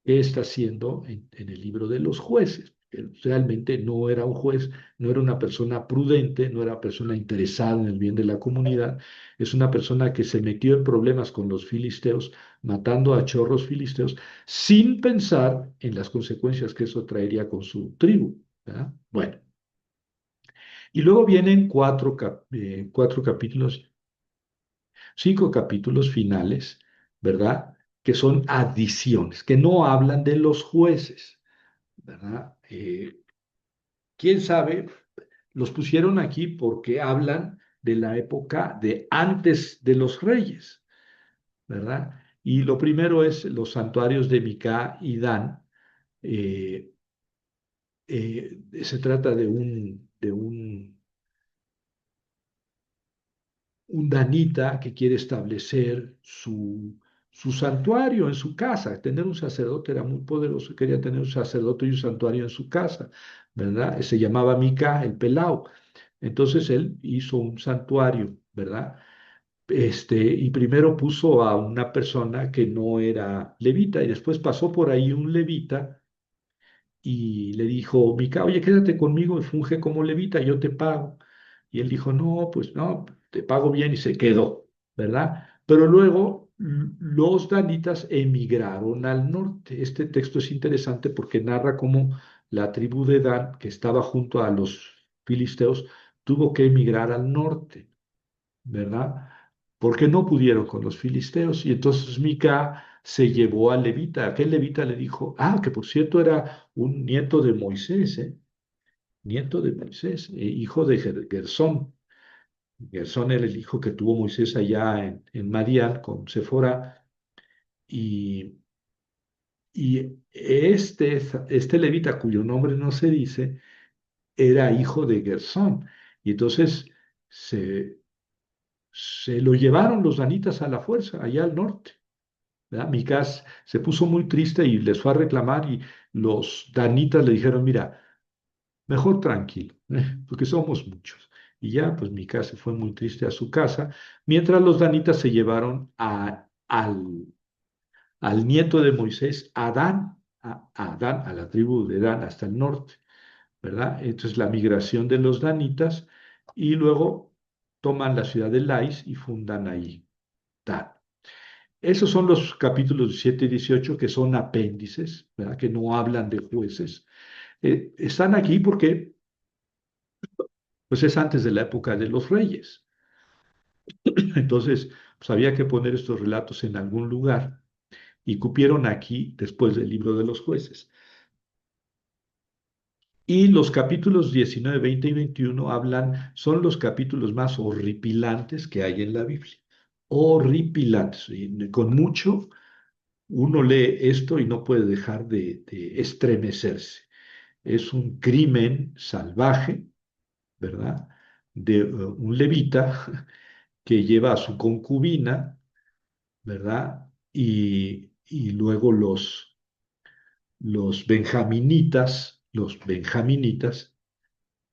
Speaker 1: qué está haciendo en el libro de los jueces. Él realmente no era un juez, no era una persona prudente, no era una persona interesada en el bien de la comunidad, es una persona que se metió en problemas con los filisteos, matando a chorros filisteos, sin pensar en las consecuencias que eso traería con su tribu, ¿verdad? Bueno, y luego vienen 5 capítulos finales, ¿verdad? Que son adiciones, que no hablan de los jueces, ¿verdad? ¿Quién sabe? Los pusieron aquí porque hablan de la época de antes de los reyes, ¿verdad? Y lo primero es los santuarios de Mica y Dan. Eh, se trata de un danita que quiere establecer su santuario en su casa. Tener un sacerdote era muy poderoso, quería tener un sacerdote y un santuario en su casa, ¿verdad? Se llamaba Mica, el Pelao. Entonces él hizo un santuario, ¿verdad? Y primero puso a una persona que no era levita y después pasó por ahí un levita y le dijo, Mica, oye, quédate conmigo y funge como levita, yo te pago. Y él dijo, no, pues no, te pago bien y se quedó, ¿verdad? Pero luego los danitas emigraron al norte. Este texto es interesante porque narra cómo la tribu de Dan, que estaba junto a los filisteos, tuvo que emigrar al norte, ¿verdad? porque no pudieron con los filisteos. Y entonces Mica se llevó al levita. Aquel levita le dijo, que por cierto era un nieto de Moisés, nieto de Moisés, hijo de Gersón. Gersón era el hijo que tuvo Moisés allá en Madián con Sefora. Y, este levita, cuyo nombre no se dice, era hijo de Gersón. Y entonces se, se lo llevaron los danitas a la fuerza, allá al norte. ¿Verdad? Micás se puso muy triste y les fue a reclamar y los danitas le dijeron, mira, mejor tranquilo, porque somos muchos. Y ya, pues Micás se fue muy triste a su casa, mientras los danitas se llevaron al nieto de Moisés, Adán, a Adán, a la tribu de Dan hasta el norte, ¿verdad? Entonces la migración de los danitas y luego toman la ciudad de Lais y fundan ahí Dan. Esos son los capítulos 17 y 18 que son apéndices, ¿verdad? Que no hablan de jueces. Están aquí porque pues, es antes de la época de los reyes. Entonces, pues, había que poner estos relatos en algún lugar y cupieron aquí después del libro de los jueces. Y los capítulos 19, 20 y 21 son los capítulos más horripilantes que hay en la Biblia. Horripilantes. Y con mucho uno lee esto y no puede dejar de estremecerse. Es un crimen salvaje, ¿verdad? De un levita que lleva a su concubina, ¿verdad? Y luego los benjaminitas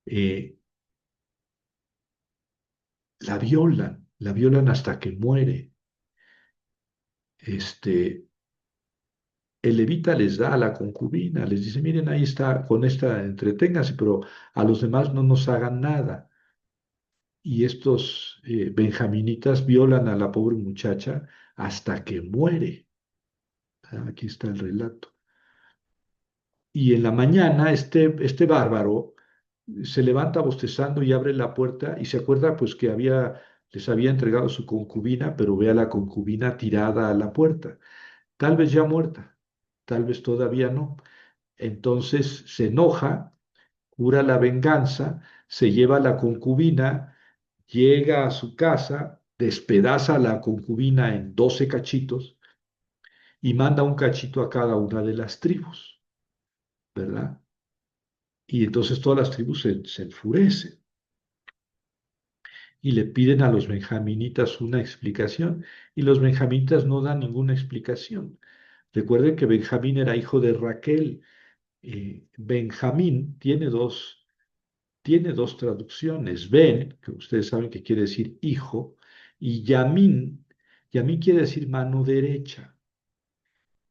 Speaker 1: eh, la violan hasta que muere. Este, el levita les da a la concubina, les dice, miren, ahí está, con esta entreténganse, pero a los demás no nos hagan nada. Y estos benjaminitas violan a la pobre muchacha hasta que muere. Aquí está el relato. Y en la mañana este bárbaro se levanta bostezando y abre la puerta y se acuerda pues que les había entregado su concubina, pero ve a la concubina tirada a la puerta, tal vez ya muerta, tal vez todavía no. Entonces se enoja, jura la venganza, se lleva a la concubina, llega a su casa, despedaza a la concubina en 12 cachitos y manda un cachito a cada una de las tribus, ¿verdad? Y entonces todas las tribus se enfurecen y le piden a los benjaminitas una explicación y los benjaminitas no dan ninguna explicación. Recuerden que Benjamín era hijo de Raquel. Benjamín tiene dos traducciones. Ben, que ustedes saben que quiere decir hijo, y Yamín quiere decir mano derecha.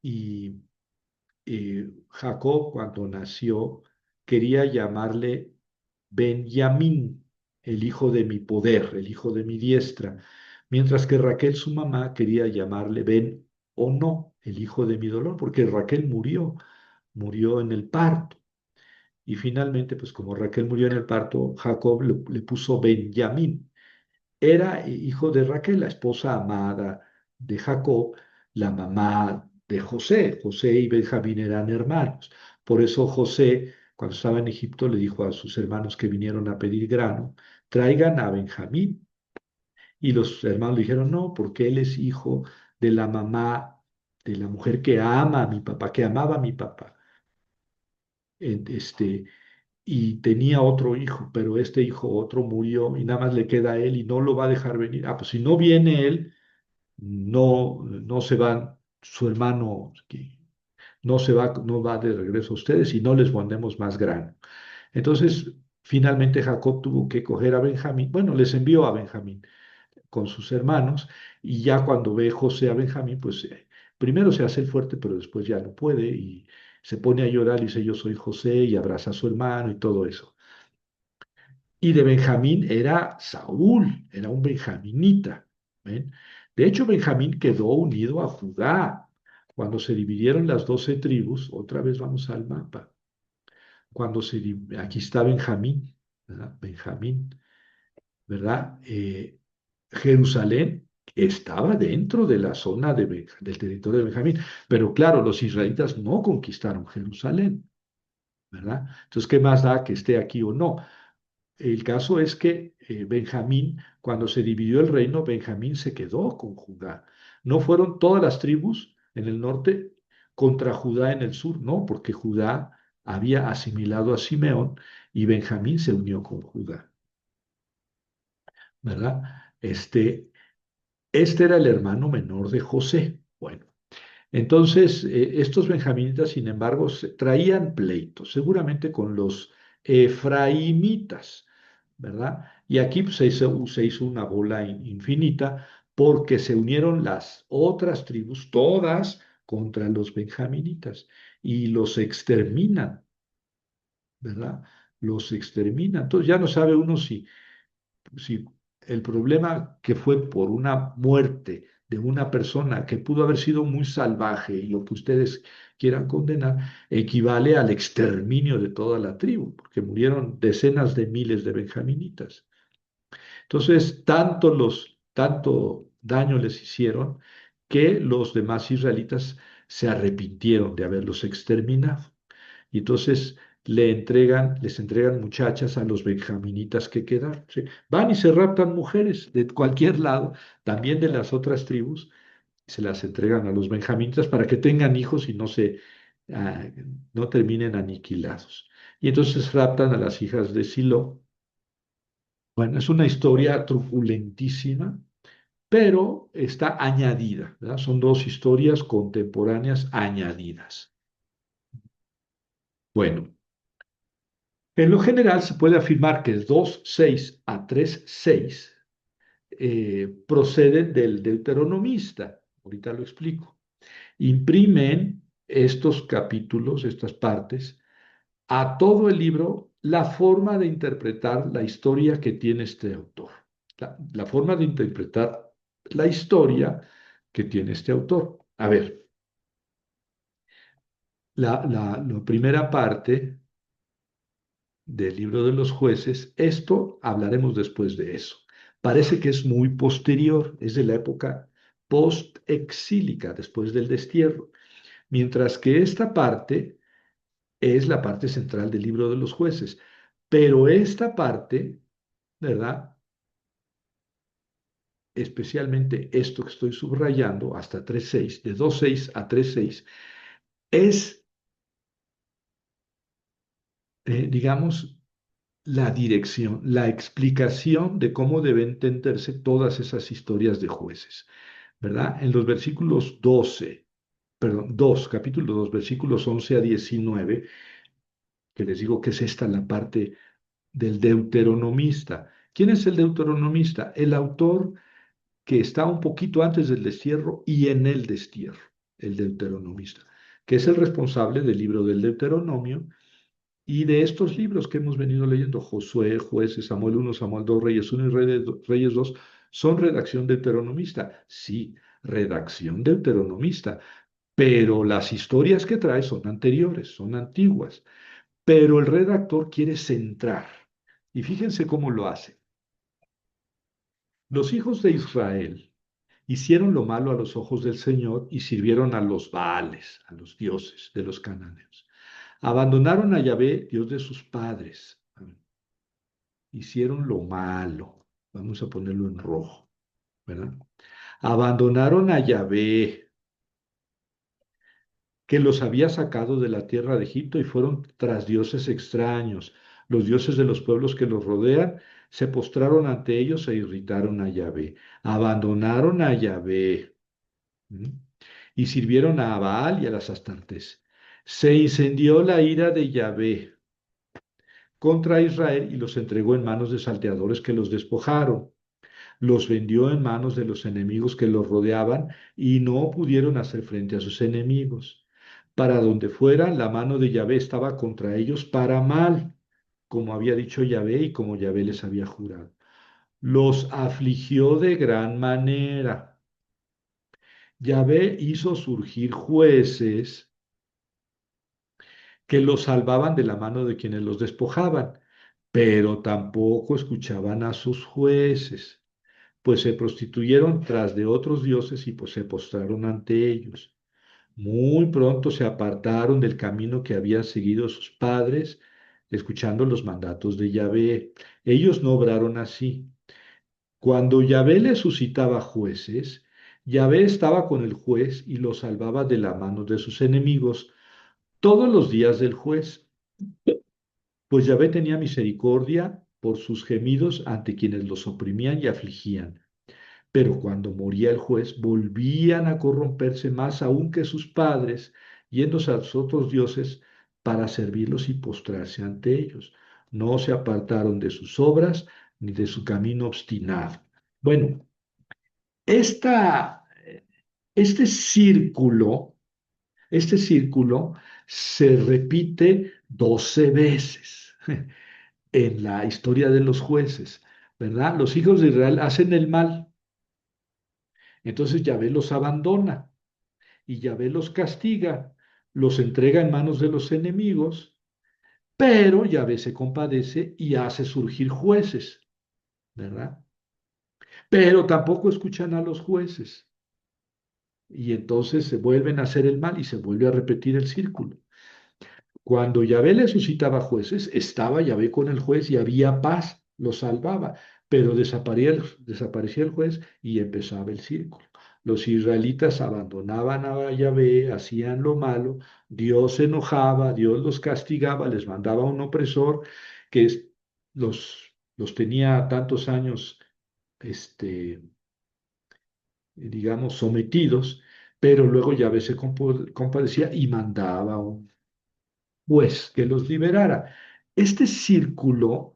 Speaker 1: Y Jacob, cuando nació, quería llamarle Benjamín, el hijo de mi poder, el hijo de mi diestra, mientras que Raquel, su mamá, quería llamarle Ben o no, el hijo de mi dolor, porque Raquel murió en el parto. Y finalmente, pues como Raquel murió en el parto, Jacob le puso Benjamín. Era hijo de Raquel, la esposa amada de Jacob, la mamá de José. José y Benjamín eran hermanos. Por eso José, cuando estaba en Egipto, le dijo a sus hermanos que vinieron a pedir grano, traigan a Benjamín. Y los hermanos le dijeron, no, porque él es hijo de la mamá, de la mujer que ama a mi papá, que amaba a mi papá. Este, y tenía otro hijo, pero este hijo otro murió y nada más le queda a él y no lo va a dejar venir. Pues si no viene él, no se va su hermano, no va de regreso a ustedes y no les pondremos más grano. Entonces, finalmente Jacob tuvo que coger a Benjamín, bueno, les envió a Benjamín con sus hermanos y ya cuando ve José a Benjamín, pues primero se hace el fuerte, pero después ya no puede y se pone a llorar y dice, yo soy José y abraza a su hermano y todo eso. Y de Benjamín era Saúl, era un benjaminita. ¿Ven? De hecho, Benjamín quedó unido a Judá. Cuando se dividieron las 12 tribus, otra vez vamos al mapa. Aquí está Benjamín, ¿verdad? Benjamín, ¿verdad? Jerusalén estaba dentro de la zona del territorio de Benjamín, pero claro, los israelitas no conquistaron Jerusalén, ¿verdad? Entonces, ¿qué más da que esté aquí o no? El caso es que Benjamín, cuando se dividió el reino, Benjamín se quedó con Judá. No fueron todas las tribus en el norte contra Judá en el sur, no, porque Judá había asimilado a Simeón y Benjamín se unió con Judá, ¿verdad? Este era el hermano menor de José. Bueno, entonces estos benjaminitas, sin embargo, traían pleitos, seguramente con los efraimitas, ¿verdad? Y aquí pues, se hizo una bola infinita porque se unieron las otras tribus, todas contra los benjaminitas, y los exterminan, ¿verdad? Los exterminan. Entonces ya no sabe uno si el problema que fue por una muerte de una persona que pudo haber sido muy salvaje y lo que ustedes quieran condenar, equivale al exterminio de toda la tribu, porque murieron decenas de miles de benjaminitas. Entonces, tanto daño les hicieron que los demás israelitas se arrepintieron de haberlos exterminado. Y entonces les entregan muchachas a los benjaminitas que quedaron. ¿Sí? Van y se raptan mujeres de cualquier lado, también de las otras tribus, se las entregan a los benjaminitas para que tengan hijos y ah, no terminen aniquilados. Y entonces raptan a las hijas de Silo. Bueno, es una historia truculentísima, pero está añadida, ¿verdad? Son dos historias contemporáneas añadidas. Bueno, en lo general se puede afirmar que 2:6 a 3:6 proceden del deuteronomista. Ahorita lo explico. Imprimen estos capítulos, estas partes, a todo el libro la forma de interpretar la historia que tiene este autor. La forma de interpretar la historia que tiene este autor. A ver, la primera parte del libro de los jueces, esto hablaremos después de eso. Parece que es muy posterior, es de la época post-exílica, después del destierro, mientras que esta parte es la parte central del libro de los jueces. Pero esta parte, ¿verdad? Especialmente esto que estoy subrayando, hasta 3:6, de 2:6 a 3:6, es, digamos, la dirección, la explicación de cómo deben entenderse todas esas historias de jueces, ¿verdad? En los versículos 12, perdón, 2, capítulo 2, versículos 11 a 19, que les digo que es esta la parte del deuteronomista. ¿Quién es el deuteronomista? El autor que está un poquito antes del destierro y en el destierro, el deuteronomista, que es el responsable del libro del Deuteronomio y de estos libros que hemos venido leyendo, Josué, Jueces, Samuel 1, Samuel 2, Reyes 1 y Reyes 2, son redacción deuteronomista. Sí, redacción deuteronomista, pero las historias que trae son anteriores, son antiguas. Pero el redactor quiere centrar. Y fíjense cómo lo hace. Los hijos de Israel hicieron lo malo a los ojos del Señor y sirvieron a los Baales, a los dioses de los cananeos. Abandonaron a Yahvé, Dios de sus padres. Hicieron lo malo. Vamos a ponerlo en rojo, ¿verdad? Abandonaron a Yahvé, que los había sacado de la tierra de Egipto y fueron tras dioses extraños. Los dioses de los pueblos que los rodean se postraron ante ellos e irritaron a Yahvé. Abandonaron a Yahvé. ¿Mm? Y sirvieron a Baal y a las Astartes. Se incendió la ira de Yahvé contra Israel y los entregó en manos de salteadores que los despojaron. Los vendió en manos de los enemigos que los rodeaban y no pudieron hacer frente a sus enemigos. Para donde fueran, la mano de Yahvé estaba contra ellos para mal, como había dicho Yahvé y como Yahvé les había jurado. Los afligió de gran manera. Yahvé hizo surgir jueces que los salvaban de la mano de quienes los despojaban, pero tampoco escuchaban a sus jueces. pues se prostituyeron tras de otros dioses y pues se postraron ante ellos. Muy pronto se apartaron del camino que habían seguido sus padres, escuchando los mandatos de Yahvé. Ellos no obraron así. Cuando Yahvé le suscitaba jueces, Yahvé estaba con el juez y lo salvaba de la mano de sus enemigos todos los días del juez, pues Yahvé tenía misericordia por sus gemidos ante quienes los oprimían y afligían. Pero cuando moría el juez, volvían a corromperse más aún que sus padres, yéndose a los otros dioses para servirlos y postrarse ante ellos. No se apartaron de sus obras ni de su camino obstinado. Bueno, esta, este círculo, este círculo se repite 12 veces en la historia de los jueces, ¿verdad? Los hijos de Israel hacen el mal, entonces Yahvé los abandona y Yahvé los castiga, los entrega en manos de los enemigos, pero Yahvé se compadece y hace surgir jueces, ¿verdad? Pero tampoco escuchan a los jueces y entonces se vuelven a hacer el mal y se vuelve a repetir el círculo. Cuando Yahvé le suscitaba jueces, estaba Yahvé con el juez y había paz, lo salvaba, pero desaparecía el juez y empezaba el círculo. Los israelitas abandonaban a Yahvé, hacían lo malo, Dios se enojaba, Dios los castigaba, les mandaba un opresor que los tenía tantos años, este, digamos, sometidos, pero luego Yahvé se compadecía y mandaba un pues que los liberara. Este círculo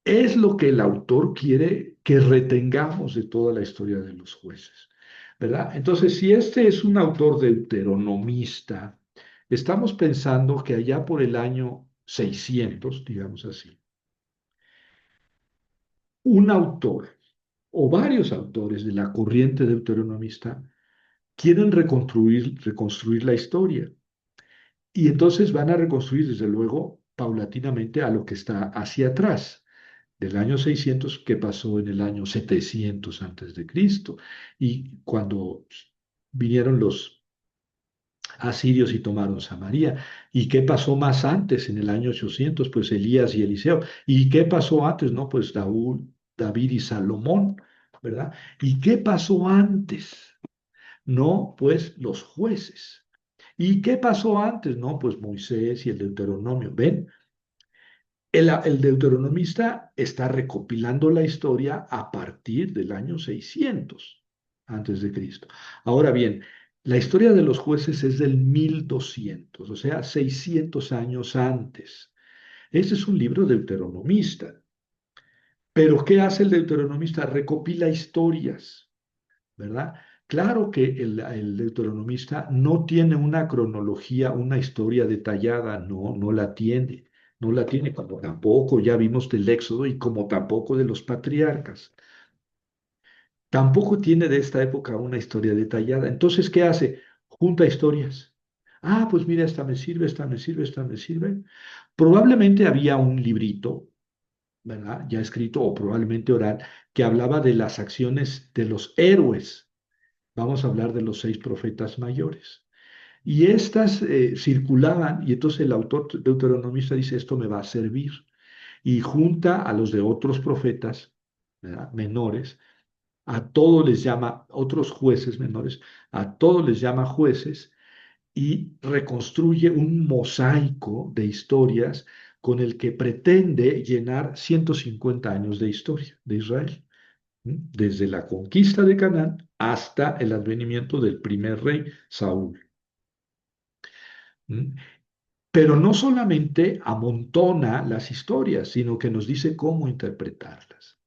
Speaker 1: es lo que el autor quiere que retengamos de toda la historia de los jueces, ¿verdad? Entonces, si este es un autor deuteronomista, estamos pensando que allá por el año 600, digamos así, un autor o varios autores de la corriente deuteronomista quieren reconstruir la historia. Y entonces van a reconstruir, desde luego, paulatinamente a lo que está hacia atrás, del año 600 que pasó en el año 700 antes de Cristo. Y cuando vinieron los asirios y tomaron Samaria. ¿Y qué pasó más antes, en el año 800? Pues Elías y Eliseo. ¿Y qué pasó antes? No, pues David y Salomón, ¿verdad? ¿Y qué pasó antes? No, pues los jueces. ¿Y qué pasó antes? No, pues Moisés y el Deuteronomio. ¿Ven? El deuteronomista está recopilando la historia a partir del año 600 antes de Cristo. Ahora bien, la historia de los jueces es del 1200, o sea, 600 años antes. Este es un libro deuteronomista. Pero ¿qué hace el deuteronomista? Recopila historias, ¿verdad? Claro que el deuteronomista no tiene una cronología, una historia detallada, no, no la tiene, no la tiene, como tampoco ya vimos del Éxodo y como tampoco de los patriarcas. Tampoco tiene de esta época una historia detallada. Entonces, ¿qué hace? Junta historias. Ah, pues mira, esta me sirve, esta me sirve, esta me sirve. Probablemente había un librito, ¿verdad? Ya escrito o probablemente oral, que hablaba de las acciones de los héroes. Vamos a hablar de los 6 profetas mayores. Y estas circulaban, y entonces el autor deuteronomista dice, esto me va a servir. Y junta a los de otros profetas, ¿verdad? Menores, a todos les llama, otros jueces menores, a todos les llama jueces y reconstruye un mosaico de historias con el que pretende llenar 150 años de historia de Israel, desde la conquista de Canaán hasta el advenimiento del primer rey, Saúl. ¿Mm? Pero no solamente amontona las historias, sino que nos dice cómo interpretarlas.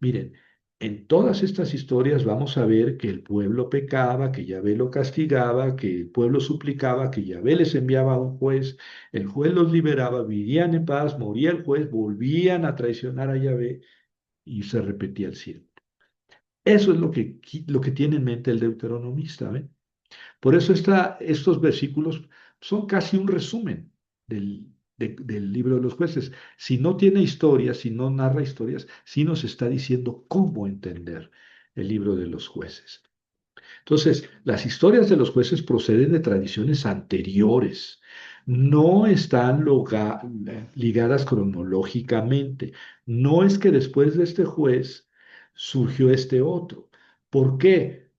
Speaker 1: Miren, en todas estas historias vamos a ver que el pueblo pecaba, que Yahvé lo castigaba, que el pueblo suplicaba, que Yahvé les enviaba a un juez, el juez los liberaba, vivían en paz, moría el juez, volvían a traicionar a Yahvé y se repetía el ciclo. Eso es lo que tiene en mente el deuteronomista, Por eso estos versículos son casi un resumen del, del libro de los jueces. Si no tiene historias, si no narra historias, sí nos está diciendo cómo entender el libro de los jueces. Entonces, las historias de los jueces proceden de tradiciones anteriores, no están ligadas cronológicamente. No es que después de este juez surgió este otro. ¿Por qué?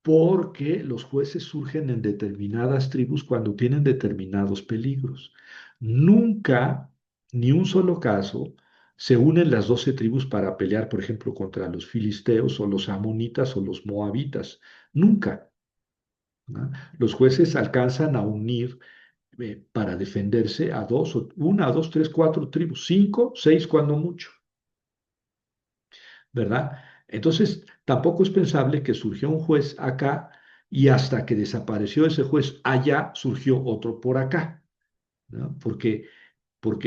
Speaker 1: Porque los jueces surgen en determinadas tribus cuando tienen determinados peligros. Nunca, ni un solo caso, se unen las 12 tribus para pelear, por ejemplo, contra los filisteos o los amonitas o los moabitas. Nunca, ¿no? Los jueces alcanzan a unir para defenderse a dos, una, dos, tres, cuatro tribus, cinco, seis cuando mucho, ¿verdad? Entonces, tampoco es pensable que surgió un juez acá y hasta que desapareció ese juez allá, surgió otro por acá, ¿no? Porque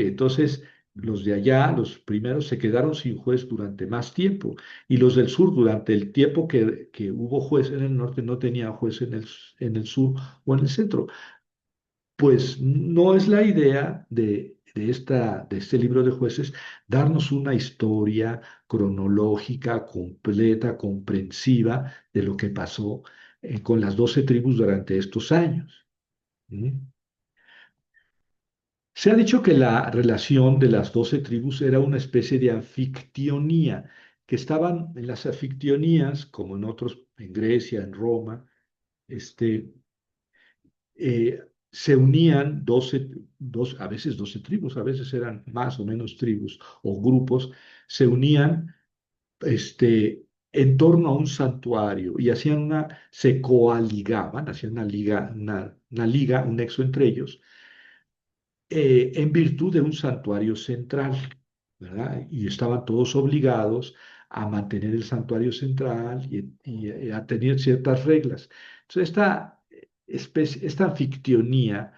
Speaker 1: entonces los de allá, los primeros, se quedaron sin juez durante más tiempo y los del sur, durante el tiempo que hubo juez en el norte, no tenían juez en el sur o en el centro. Pues no es la idea de este libro de jueces darnos una historia cronológica, completa, comprensiva de lo que pasó con las 12 tribus durante estos años. ¿Mm? Se ha dicho que la relación de las 12 tribus era una especie de anfictionía, que estaban en las anfictionías, como en otros, en Grecia, en Roma, este, se unían a veces 12 tribus, a veces eran más o menos tribus o grupos, se unían en torno a un santuario y se coaligaban, hacían una liga, un nexo entre ellos, en virtud de un santuario central, ¿verdad? Y estaban todos obligados a mantener el santuario central y a tener ciertas reglas. Entonces, esta anfictionía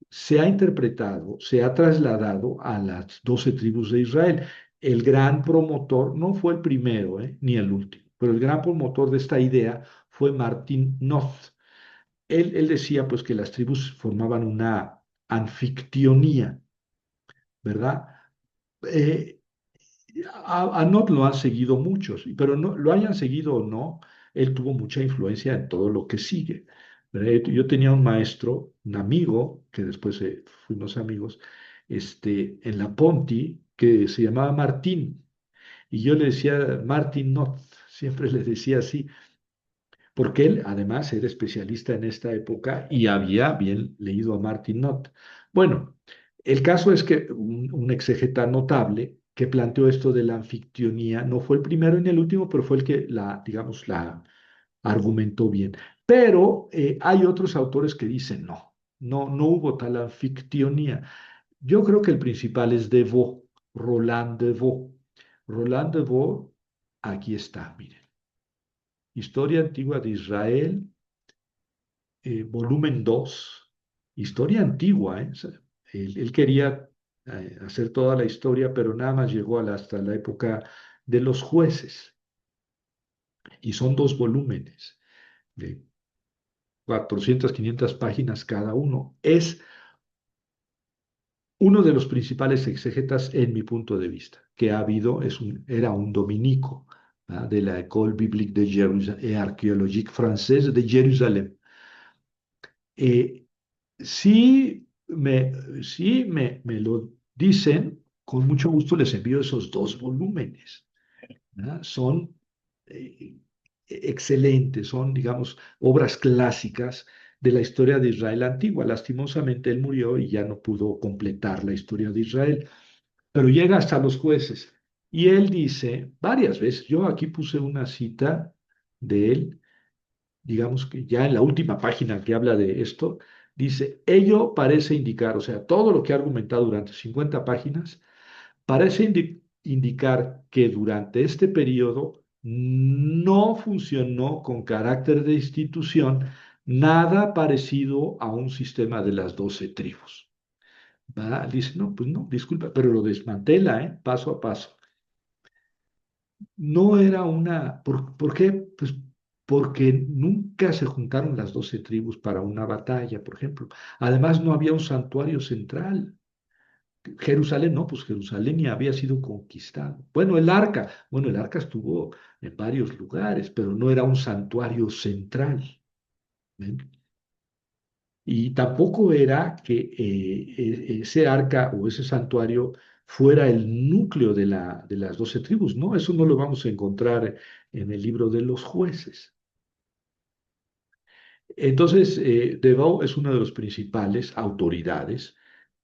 Speaker 1: se ha interpretado, se ha trasladado a las 12 tribus de Israel. El gran promotor, no fue el primero, ni el último, pero el gran promotor de esta idea fue Martin Noth. Él decía pues que las tribus formaban una anfictionía, ¿verdad? Eh, a Not lo han seguido muchos, pero no, lo hayan seguido o no, él tuvo mucha influencia en todo lo que sigue. ¿Verdad? Yo tenía un maestro, un amigo, que después fuimos amigos, en la Ponti, que se llamaba Martín, y yo le decía Martin Not, siempre le decía así, porque él además era especialista en esta época y había bien leído a Martin Not. Bueno, el caso es que un exégeta notable que planteó esto de la anfictionía no fue el primero ni el último, pero fue el que digamos, la argumentó bien. Pero hay otros autores que dicen no hubo tal anfictionía. Yo creo que el principal es Devaux, Roland Devaux. Roland Devaux, aquí está, miren. Historia antigua de Israel, volumen 2, historia antigua, ¿eh? O sea, él quería hacer toda la historia, pero nada más llegó hasta la época de los jueces, y son dos volúmenes de 400, 500 páginas cada uno. Es uno de los principales exégetas en mi punto de vista que ha habido, era un dominico, ¿verdad? De la École biblique de Jérusalem et archéologique française de Jerusalén. Eh, Sí me lo dicen, con mucho gusto les envío esos dos volúmenes, ¿verdad? Son eh, excelentes, son, digamos, obras clásicas de la historia de Israel antigua. Lastimosamente él murió y ya no pudo completar la historia de Israel, pero llega hasta los jueces. Y él dice varias veces, yo aquí puse una cita de él, digamos que ya en la última página que habla de esto, dice, ello parece indicar, o sea, todo lo que ha argumentado durante 50 páginas, parece indicar que durante este periodo no funcionó con carácter de institución nada parecido a un sistema de las 12 tribus. ¿Va? Dice, no, pues no, disculpa, pero lo desmantela, paso a paso. No era ¿por qué? Pues porque nunca se juntaron las 12 tribus para una batalla, por ejemplo. Además, no había un santuario central. Jerusalén, no, pues Jerusalén ya había sido conquistado. Bueno, el arca estuvo en varios lugares, pero no era un santuario central. ¿Ven? Y tampoco era que ese arca o ese santuario fuera el núcleo de las 12 tribus, ¿no? Eso no lo vamos a encontrar en el libro de los jueces. Entonces, Debao es una de las principales autoridades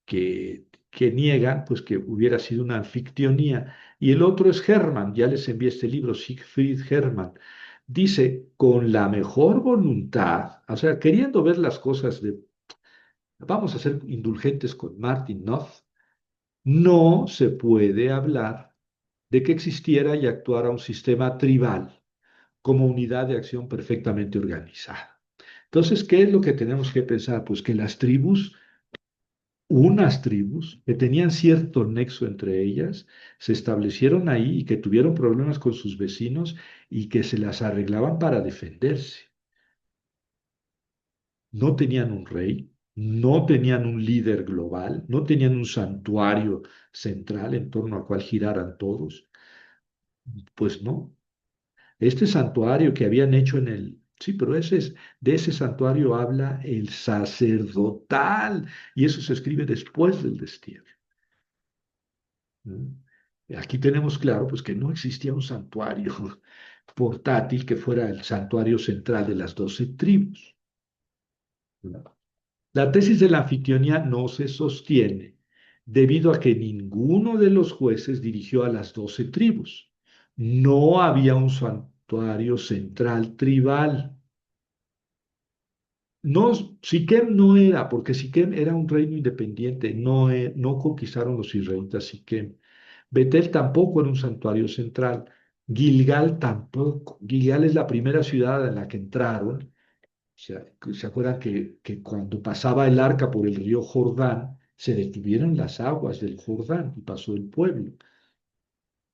Speaker 1: que niegan pues, que hubiera sido una anfictionía. Y el otro es Hermann, ya les envié este libro, Siegfried Hermann. Dice, con la mejor voluntad, o sea, queriendo ver las cosas de, vamos a ser indulgentes con Martin Knopf, no se puede hablar de que existiera y actuara un sistema tribal como unidad de acción perfectamente organizada. Entonces, ¿qué es lo que tenemos que pensar? Pues que las tribus, unas tribus que tenían cierto nexo entre ellas, se establecieron ahí y que tuvieron problemas con sus vecinos y que se las arreglaban para defenderse. No tenían un rey, no tenían un líder global, no tenían un santuario central en torno al cual giraran todos. Pues no. Este santuario que habían hecho en el... Sí, pero de ese santuario habla el sacerdotal y eso se escribe después del destierro. ¿No? Aquí tenemos claro pues, que no existía un santuario portátil que fuera el santuario central de las 12 tribus. ¿No? La tesis de la anfitrionía no se sostiene debido a que ninguno de los jueces dirigió a las 12 tribus. No había un santuario central tribal. No, Siquem no era, porque Siquem era un reino independiente, no, no conquistaron los israelitas Siquem. Betel tampoco era un santuario central. Gilgal tampoco. Gilgal es la primera ciudad en la que entraron. ¿Se acuerdan que cuando pasaba el arca por el río Jordán, se detuvieron las aguas del Jordán y pasó el pueblo?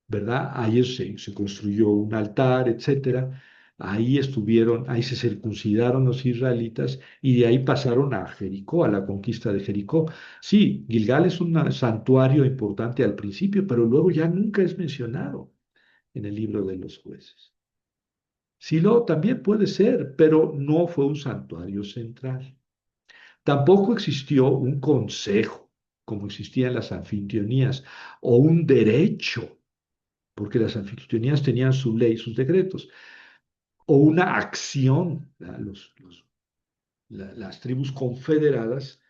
Speaker 1: ¿Verdad? Ahí se construyó un altar, etcétera. Ahí estuvieron, ahí se circuncidaron los israelitas y de ahí pasaron a Jericó, a la conquista de Jericó. Sí, Gilgal es un santuario importante al principio, pero luego ya nunca es mencionado en el libro de los jueces. Silo también puede ser, pero no fue un santuario central. Tampoco existió un consejo, como existía en las anfitrionías, o un derecho porque las anfitrionías tenían su ley, sus decretos, o una acción. Las tribus confederadas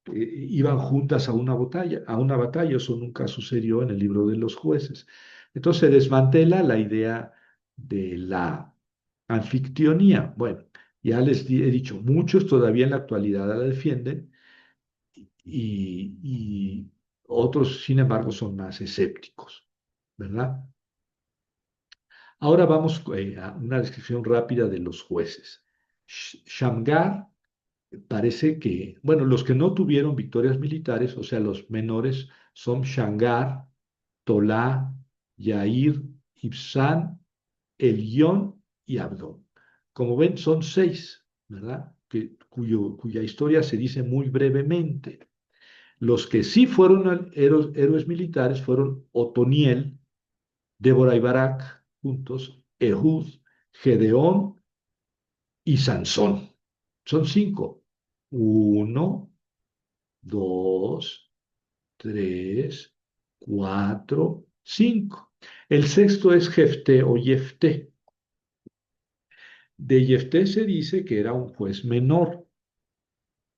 Speaker 1: iban juntas a una batalla, eso nunca sucedió en el libro de los jueces. Entonces se desmantela la idea de la anfictionía. Bueno, ya he dicho, muchos todavía en la actualidad la defienden y otros, sin embargo, son más escépticos, ¿verdad? Ahora vamos a una descripción rápida de los jueces. Shamgar parece que, bueno, los que no tuvieron victorias militares, o sea, los menores, son Shamgar, Tolá, Yair, Ibsán, Elión y Abdón. Como ven, son 6, ¿verdad? Cuya historia se dice muy brevemente. Los que sí fueron héroes militares fueron Otoniel, Débora y Barak juntos, Ehud, Gedeón y Sansón. Son 5. Uno, dos, tres, cuatro, 5. El sexto es Jefté o Jefté. De Jefté se dice que era un juez menor.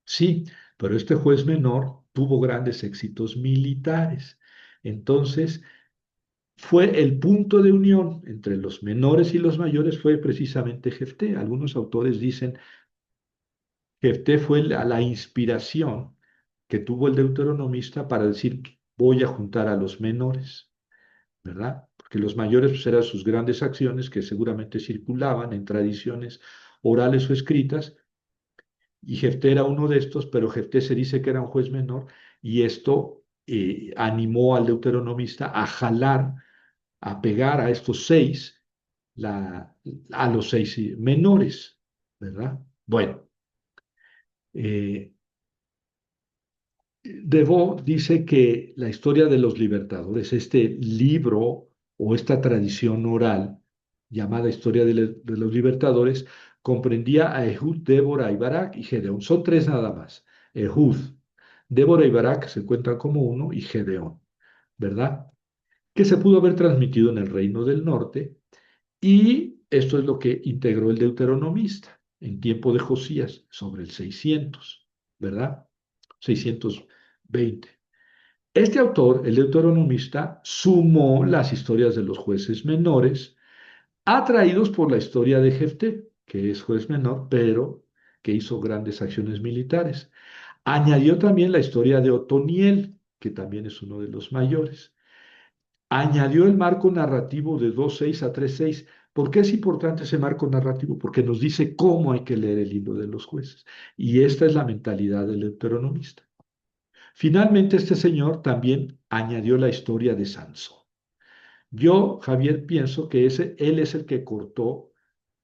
Speaker 1: Sí, pero este juez menor tuvo grandes éxitos militares. Entonces, fue el punto de unión entre los menores y los mayores fue precisamente Jefté. Algunos autores dicen que Jefté fue la inspiración que tuvo el deuteronomista para decir voy a juntar a los menores, ¿verdad? Porque los mayores pues, eran sus grandes acciones que seguramente circulaban en tradiciones orales o escritas, y Jefté era uno de estos, pero Jefté se dice que era un juez menor, y esto animó al deuteronomista a jalar a pegar a estos 6, a los 6 menores, ¿verdad? Bueno, eh, Deveau dice que la historia de los libertadores, este libro o esta tradición oral llamada Historia de los Libertadores, comprendía a Ehud, Débora y Barak y Gedeón. Son tres nada más. Ehud, Débora y Barak se cuentan como uno y Gedeón, ¿verdad? Que se pudo haber transmitido en el Reino del Norte y esto es lo que integró el deuteronomista en tiempo de Josías, sobre el 600, ¿verdad? 620. Este autor, el deuteronomista, sumó las historias de los jueces menores, atraídos por la historia de Jefté, que es juez menor, pero que hizo grandes acciones militares. Añadió también la historia de Otoniel, que también es uno de los mayores. Añadió el marco narrativo de 2:6 a 3:6. ¿Por qué es importante ese marco narrativo? Porque nos dice cómo hay que leer el libro de los jueces. Y esta es la mentalidad del deuteronomista. Finalmente, este señor también añadió la historia de Sansón. Yo, Javier, pienso que él es el que cortó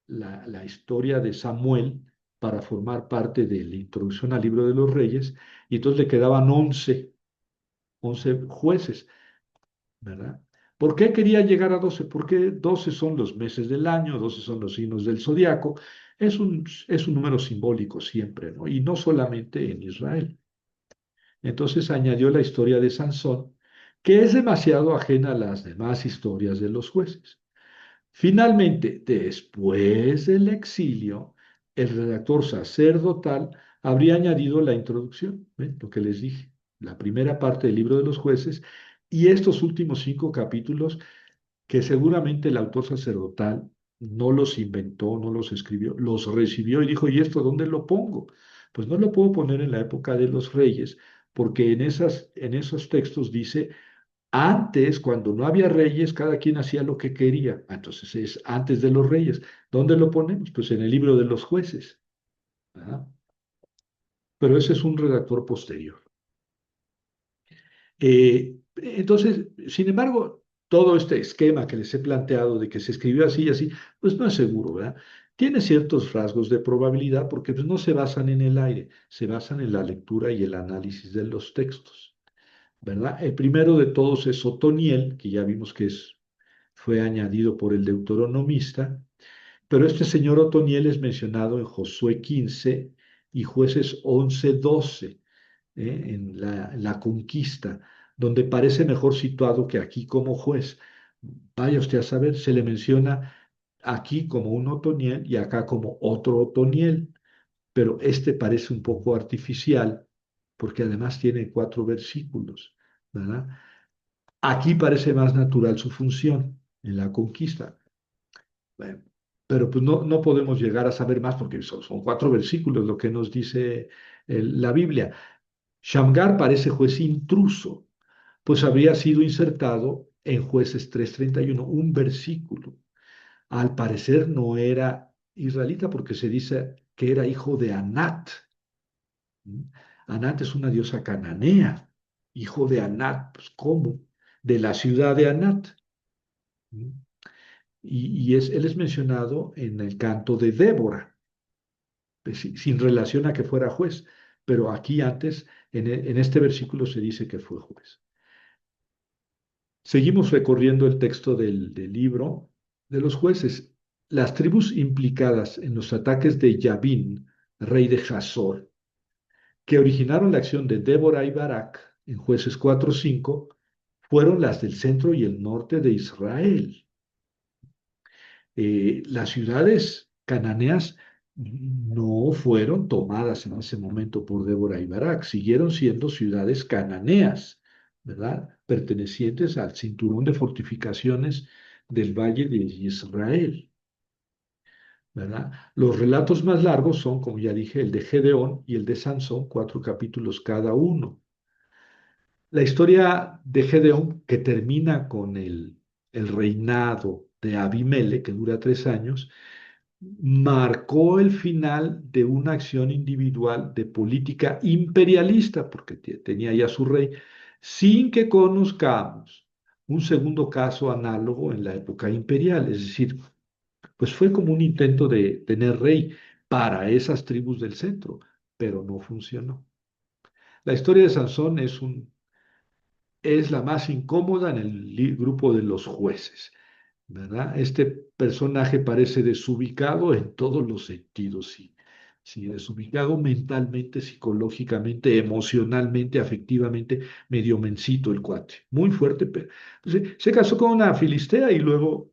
Speaker 1: la historia de Samuel para formar parte de la introducción al libro de los reyes, y entonces le quedaban 11 jueces, ¿verdad? ¿Por qué quería llegar a 12? Porque 12 son los meses del año, 12 son los signos del zodiaco. Es un número simbólico siempre, ¿no? Y no solamente en Israel. Entonces añadió la historia de Sansón, que es demasiado ajena a las demás historias de los jueces. Finalmente, después del exilio, el redactor sacerdotal habría añadido la introducción, ¿ven? Lo que les dije, la primera parte del libro de los jueces y estos últimos 5 capítulos que seguramente el autor sacerdotal no los inventó, no los escribió, los recibió y dijo, ¿y esto dónde lo pongo? Pues no lo puedo poner en la época de los reyes, porque en esos textos dice, antes, cuando no había reyes, cada quien hacía lo que quería. Entonces es antes de los reyes. ¿Dónde lo ponemos? Pues en el libro de los jueces. ¿Verdad? Pero ese es un redactor posterior. Entonces, sin embargo, todo este esquema que les he planteado de que se escribió así y así, pues no es seguro, ¿verdad? Tiene ciertos rasgos de probabilidad porque pues, no se basan en el aire, se basan en la lectura y el análisis de los textos, ¿verdad? El primero de todos es Otoniel, que ya vimos que fue añadido por el deuteronomista, pero este señor Otoniel es mencionado en Josué 15 y Jueces 11:12 en la conquista, donde parece mejor situado que aquí como juez. Vaya usted a saber, se le menciona aquí como un Otoniel y acá como otro Otoniel, pero este parece un poco artificial porque además tiene 4 versículos, ¿verdad? Aquí parece más natural su función en la conquista. Bueno, pero pues no podemos llegar a saber más porque son 4 versículos lo que nos dice la Biblia. Shamgar parece juez intruso, pues habría sido insertado en Jueces 3:31, un versículo. Al parecer no era israelita porque se dice que era hijo de Anat. ¿Mm? Anat es una diosa cananea, hijo de Anat, pues ¿cómo? De la ciudad de Anat. ¿Mm? Él es mencionado en el canto de Débora, pues, sin relación a que fuera juez, pero aquí antes, en este versículo se dice que fue juez. Seguimos recorriendo el texto del libro de los jueces. Las tribus implicadas en los ataques de Yabín, rey de Hazor, que originaron la acción de Débora y Barak en Jueces 4:5, fueron las del centro y el norte de Israel. Las ciudades cananeas no fueron tomadas en ese momento por Débora y Barak, siguieron siendo ciudades cananeas, ¿verdad? Pertenecientes al cinturón de fortificaciones del Valle de Israel, ¿verdad? Los relatos más largos son, como ya dije, el de Gedeón y el de Sansón, 4 capítulos cada uno. La historia de Gedeón, que termina con el reinado de Abimele, que dura 3 años, marcó el final de una acción individual de política imperialista, porque tenía ya su rey, sin que conozcamos un segundo caso análogo en la época imperial. Es decir, pues fue como un intento de tener rey para esas tribus del centro, pero no funcionó. La historia de Sansón es la más incómoda en el grupo de los jueces, ¿verdad? Este personaje parece desubicado en todos los sentidos, sí. Sí, desubicado mentalmente, psicológicamente, emocionalmente, afectivamente, medio mencito el cuate, muy fuerte, pero se casó con una filistea y luego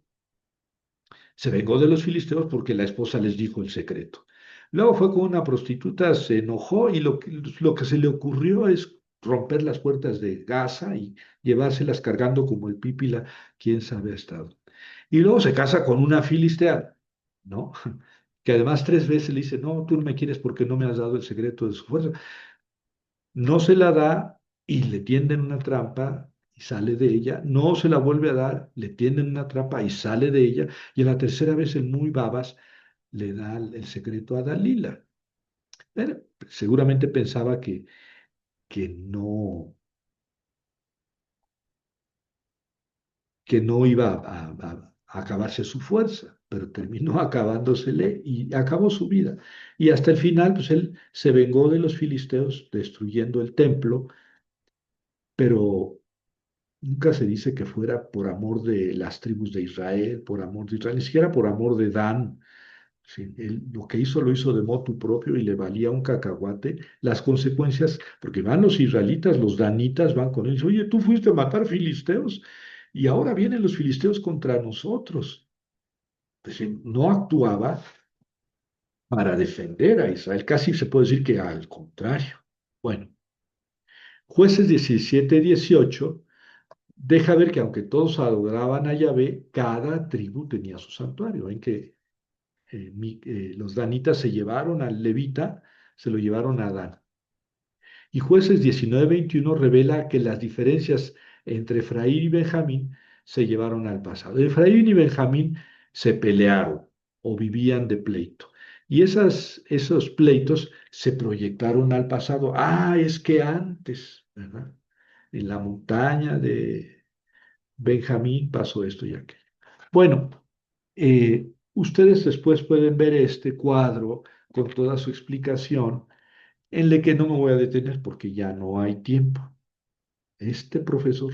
Speaker 1: se vengó de los filisteos porque la esposa les dijo el secreto. Luego fue con una prostituta, se enojó y lo que se le ocurrió es romper las puertas de Gaza y llevárselas cargando como el pípila, quién sabe hasta dónde. Y luego se casa con una filistea, ¿no? Que además 3 veces le dice, no, tú no me quieres porque no me has dado el secreto de su fuerza. No se la da y le tienden una trampa y sale de ella. No se la vuelve a dar, le tienden una trampa y sale de ella. Y en la tercera vez el muy babas le da el secreto a Dalila. Pero seguramente pensaba que no, que no iba a acabarse su fuerza, pero terminó acabándosele y acabó su vida. Y hasta el final, pues él se vengó de los filisteos destruyendo el templo, pero nunca se dice que fuera por amor de las tribus de Israel, por amor de Israel, ni siquiera por amor de Dan. Sí, él lo que hizo lo hizo de motu propio y le valía un cacahuate las consecuencias, porque van los israelitas, los danitas van con él y dicen, oye, tú fuiste a matar filisteos y ahora vienen los filisteos contra nosotros. Es decir, no actuaba para defender a Israel, casi se puede decir que al contrario. Bueno, jueces 17-18 deja ver que aunque todos adoraban a Yahvé, cada tribu tenía su santuario. Ven que los danitas se llevaron al levita, se lo llevaron a Dan. Y jueces 19-21 revela que las diferencias entre Efraín y Benjamín se llevaron al pasado. Efraín y Benjamín se pelearon o vivían de pleito. Y esos pleitos se proyectaron al pasado. Ah, es que antes, ¿verdad? En la montaña de Benjamín pasó esto y aquello. Bueno, ustedes después pueden ver este cuadro con toda su explicación, en el que no me voy a detener porque ya no hay tiempo. Este profesor,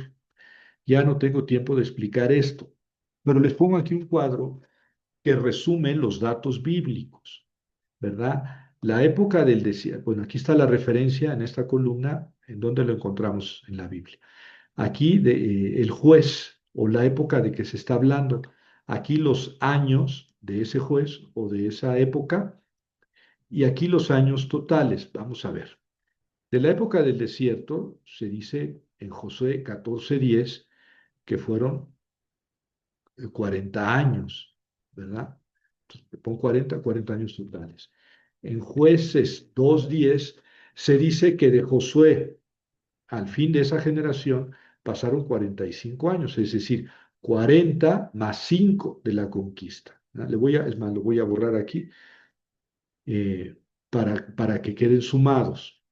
Speaker 1: ya no tengo tiempo de explicar esto, pero les pongo aquí un cuadro que resume los datos bíblicos, ¿verdad? La época del desierto, bueno, aquí está la referencia en esta columna, en donde lo encontramos en la Biblia. Aquí el juez o la época de que se está hablando, aquí los años de ese juez o de esa época y aquí los años totales. Vamos a ver. De la época del desierto se dice en Josué 14:10 que fueron 40 años, ¿verdad? Entonces, pon 40 años totales. En Jueces 2:10 se dice que de Josué al fin de esa generación pasaron 45 años, es decir, 40 más 5 de la conquista. ¿No? Es más, lo voy a borrar aquí eh, para que queden sumados.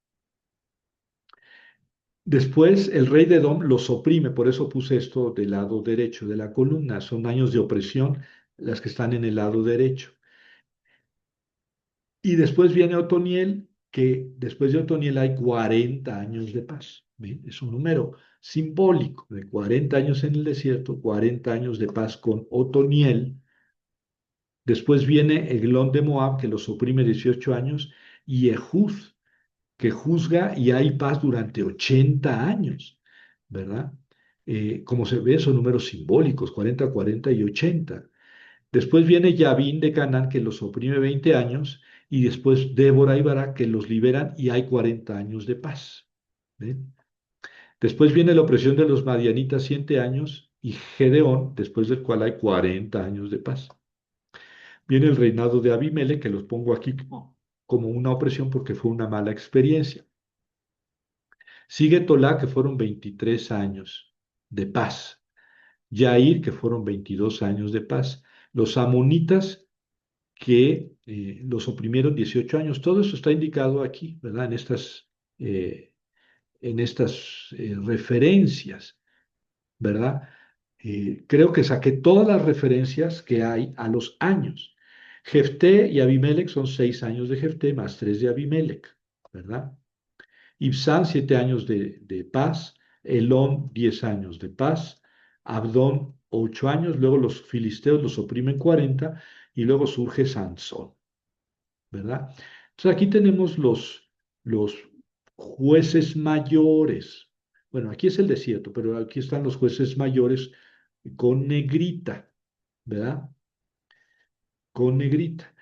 Speaker 1: Después el rey de Edom los oprime, por eso puse esto del lado derecho de la columna. Son años de opresión las que están en el lado derecho. Y después viene Otoniel, que después de Otoniel hay 40 años de paz. ¿Ven? Es un número simbólico de 40 años en el desierto, 40 años de paz con Otoniel. Después viene Eglón de Moab, que los oprime 18 años, y Ehud, que juzga y hay paz durante 80 años, ¿verdad? Como se ve, son números simbólicos, 40, 40 y 80. Después viene Yavín de Canaán, que los oprime 20 años, y después Débora y Barak, que los liberan y hay 40 años de paz. ¿Ven? Después viene la opresión de los madianitas 7 años y Gedeón, después del cual hay 40 años de paz. Viene el reinado de Abimele, que los pongo aquí como una opresión porque fue una mala experiencia. Sigue Tolá, que fueron 23 años de paz. Yair, que fueron 22 años de paz. Los amonitas, que los oprimieron 18 años. Todo eso está indicado aquí, ¿verdad? En estas referencias, ¿verdad? Creo que saqué todas las referencias que hay a los años. Jefté y Abimelech son 6 años de Jefté más 3 de Abimelech, ¿verdad? Ibzán, 7 años de paz. Elón, 10 años de paz. Abdón, 8 años. Luego los filisteos los oprimen 40 y luego surge Sansón, ¿verdad? Entonces aquí tenemos los jueces mayores. Bueno, aquí es el desierto, pero aquí están los jueces mayores con negrita, ¿verdad? Con negrita.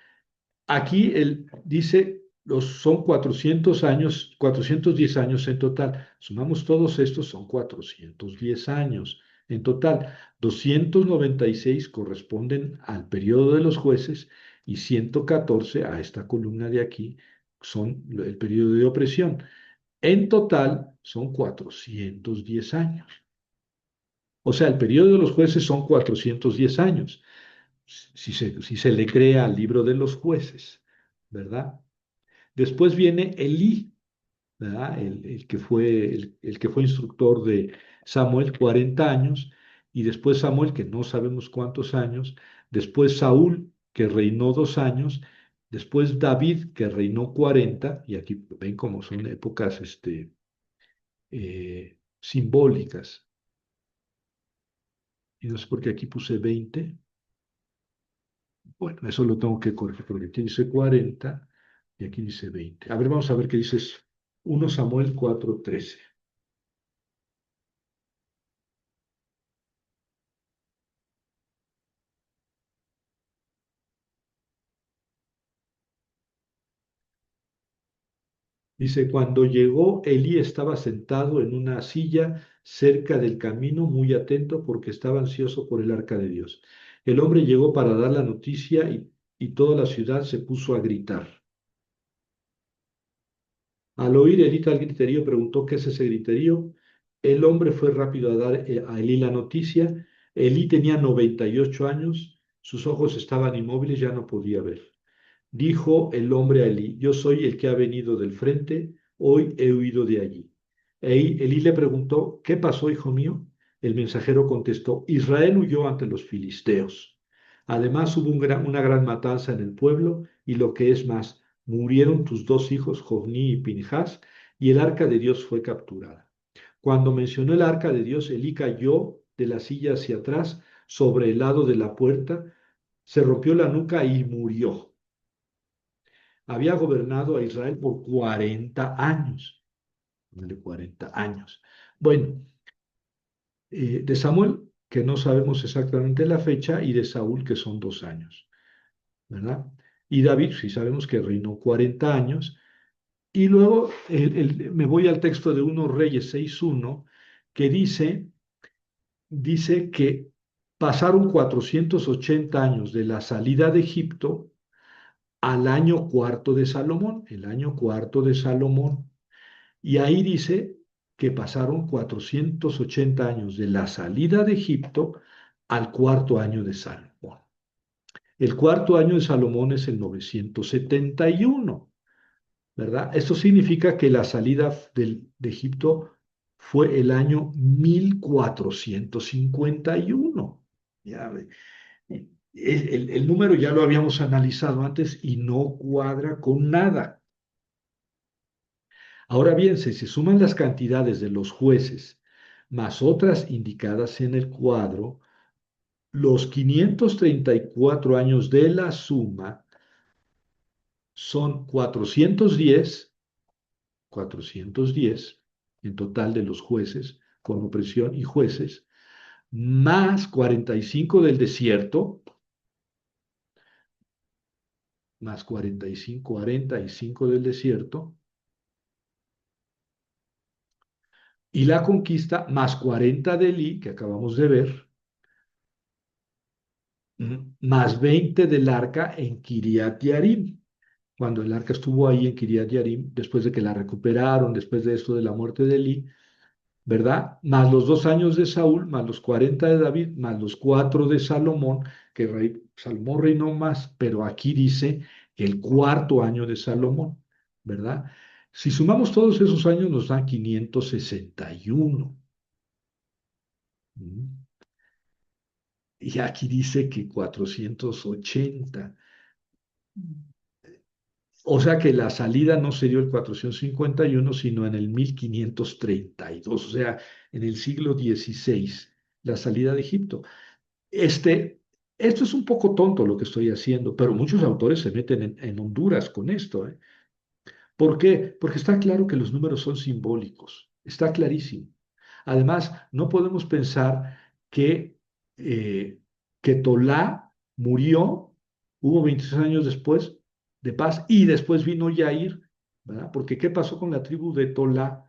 Speaker 1: Aquí él dice, son 400 años, 410 años en total. Sumamos todos estos, son 410 años en total. 296 corresponden al periodo de los jueces y 114 a esta columna de aquí son el periodo de opresión. En total son 410 años. O sea, el periodo de los jueces son 410 años, si se le crea al libro de los jueces, ¿verdad? Después viene Elí, ¿verdad? El que fue instructor de Samuel, 40 años, y después Samuel, que no sabemos cuántos años, después Saúl, que reinó 2 años, después David, que reinó 40, y aquí ven cómo son épocas simbólicas, y no sé por qué aquí puse 20. Bueno, eso lo tengo que corregir, porque aquí dice 40 y aquí dice 20. A ver, vamos a ver qué dice 1 Samuel 4:13. Dice, cuando llegó, Elí estaba sentado en una silla cerca del camino, muy atento porque estaba ansioso por el arca de Dios. El hombre llegó para dar la noticia y toda la ciudad se puso a gritar. Al oír Elí tal griterío, preguntó qué es ese griterío. El hombre fue rápido a dar a Elí la noticia. Elí tenía 98 años, sus ojos estaban inmóviles, ya no podía ver. Dijo el hombre a Elí, yo soy el que ha venido del frente, hoy he huido de allí. Elí le preguntó, ¿qué pasó, hijo mío? El mensajero contestó, Israel huyó ante los filisteos. Además hubo una gran matanza en el pueblo y lo que es más, murieron tus 2 hijos, Jofní y Pinjas, y el arca de Dios fue capturada. Cuando mencionó el arca de Dios, Elí cayó de la silla hacia atrás sobre el lado de la puerta, se rompió la nuca y murió. Había gobernado a Israel por 40 años. De 40 años. Bueno, de Samuel, que no sabemos exactamente la fecha, y de Saúl, que son 2 años, ¿verdad? Y David, sí sabemos que reinó 40 años. Y luego me voy al texto de 1 Reyes 6:1, que dice que pasaron 480 años de la salida de Egipto al año cuarto de Salomón, el año cuarto de Salomón. Y ahí dice que pasaron 480 años de la salida de Egipto al cuarto año de Salomón. El cuarto año de Salomón es el 971, ¿verdad? Esto significa que la salida de Egipto fue el año 1451. Ya, el número ya lo habíamos analizado antes y no cuadra con nada. Ahora bien, si se suman las cantidades de los jueces más otras indicadas en el cuadro, los 534 años de la suma son 410 en total de los jueces, con opresión y jueces, más 45 del desierto, más 45 del desierto, y la conquista más 40 de Elí, que acabamos de ver, más 20 del arca en Kiriat Yarim. Cuando el arca estuvo ahí en Kiriat Yarim, después de que la recuperaron, después de esto de la muerte de Elí, ¿verdad? Más los 2 años de Saúl, más los 40 de David, más los 4 de Salomón, que Salomón reinó más, pero aquí dice que el cuarto año de Salomón, ¿verdad? Si sumamos todos esos años nos da 561. ¿Mm? Y aquí dice que 480. O sea que la salida no se dio el 451, sino en el 1532, o sea, en el siglo XVI, la salida de Egipto. Este, esto es un poco tonto lo que estoy haciendo, pero muchos autores se meten en Honduras con esto, ¿eh? ¿Por qué? Porque está claro que los números son simbólicos, está clarísimo. Además, no podemos pensar que, eh, que Tolá murió, hubo 26 años después de paz y después vino Yair, ¿verdad? Porque ¿qué pasó con la tribu de Tolá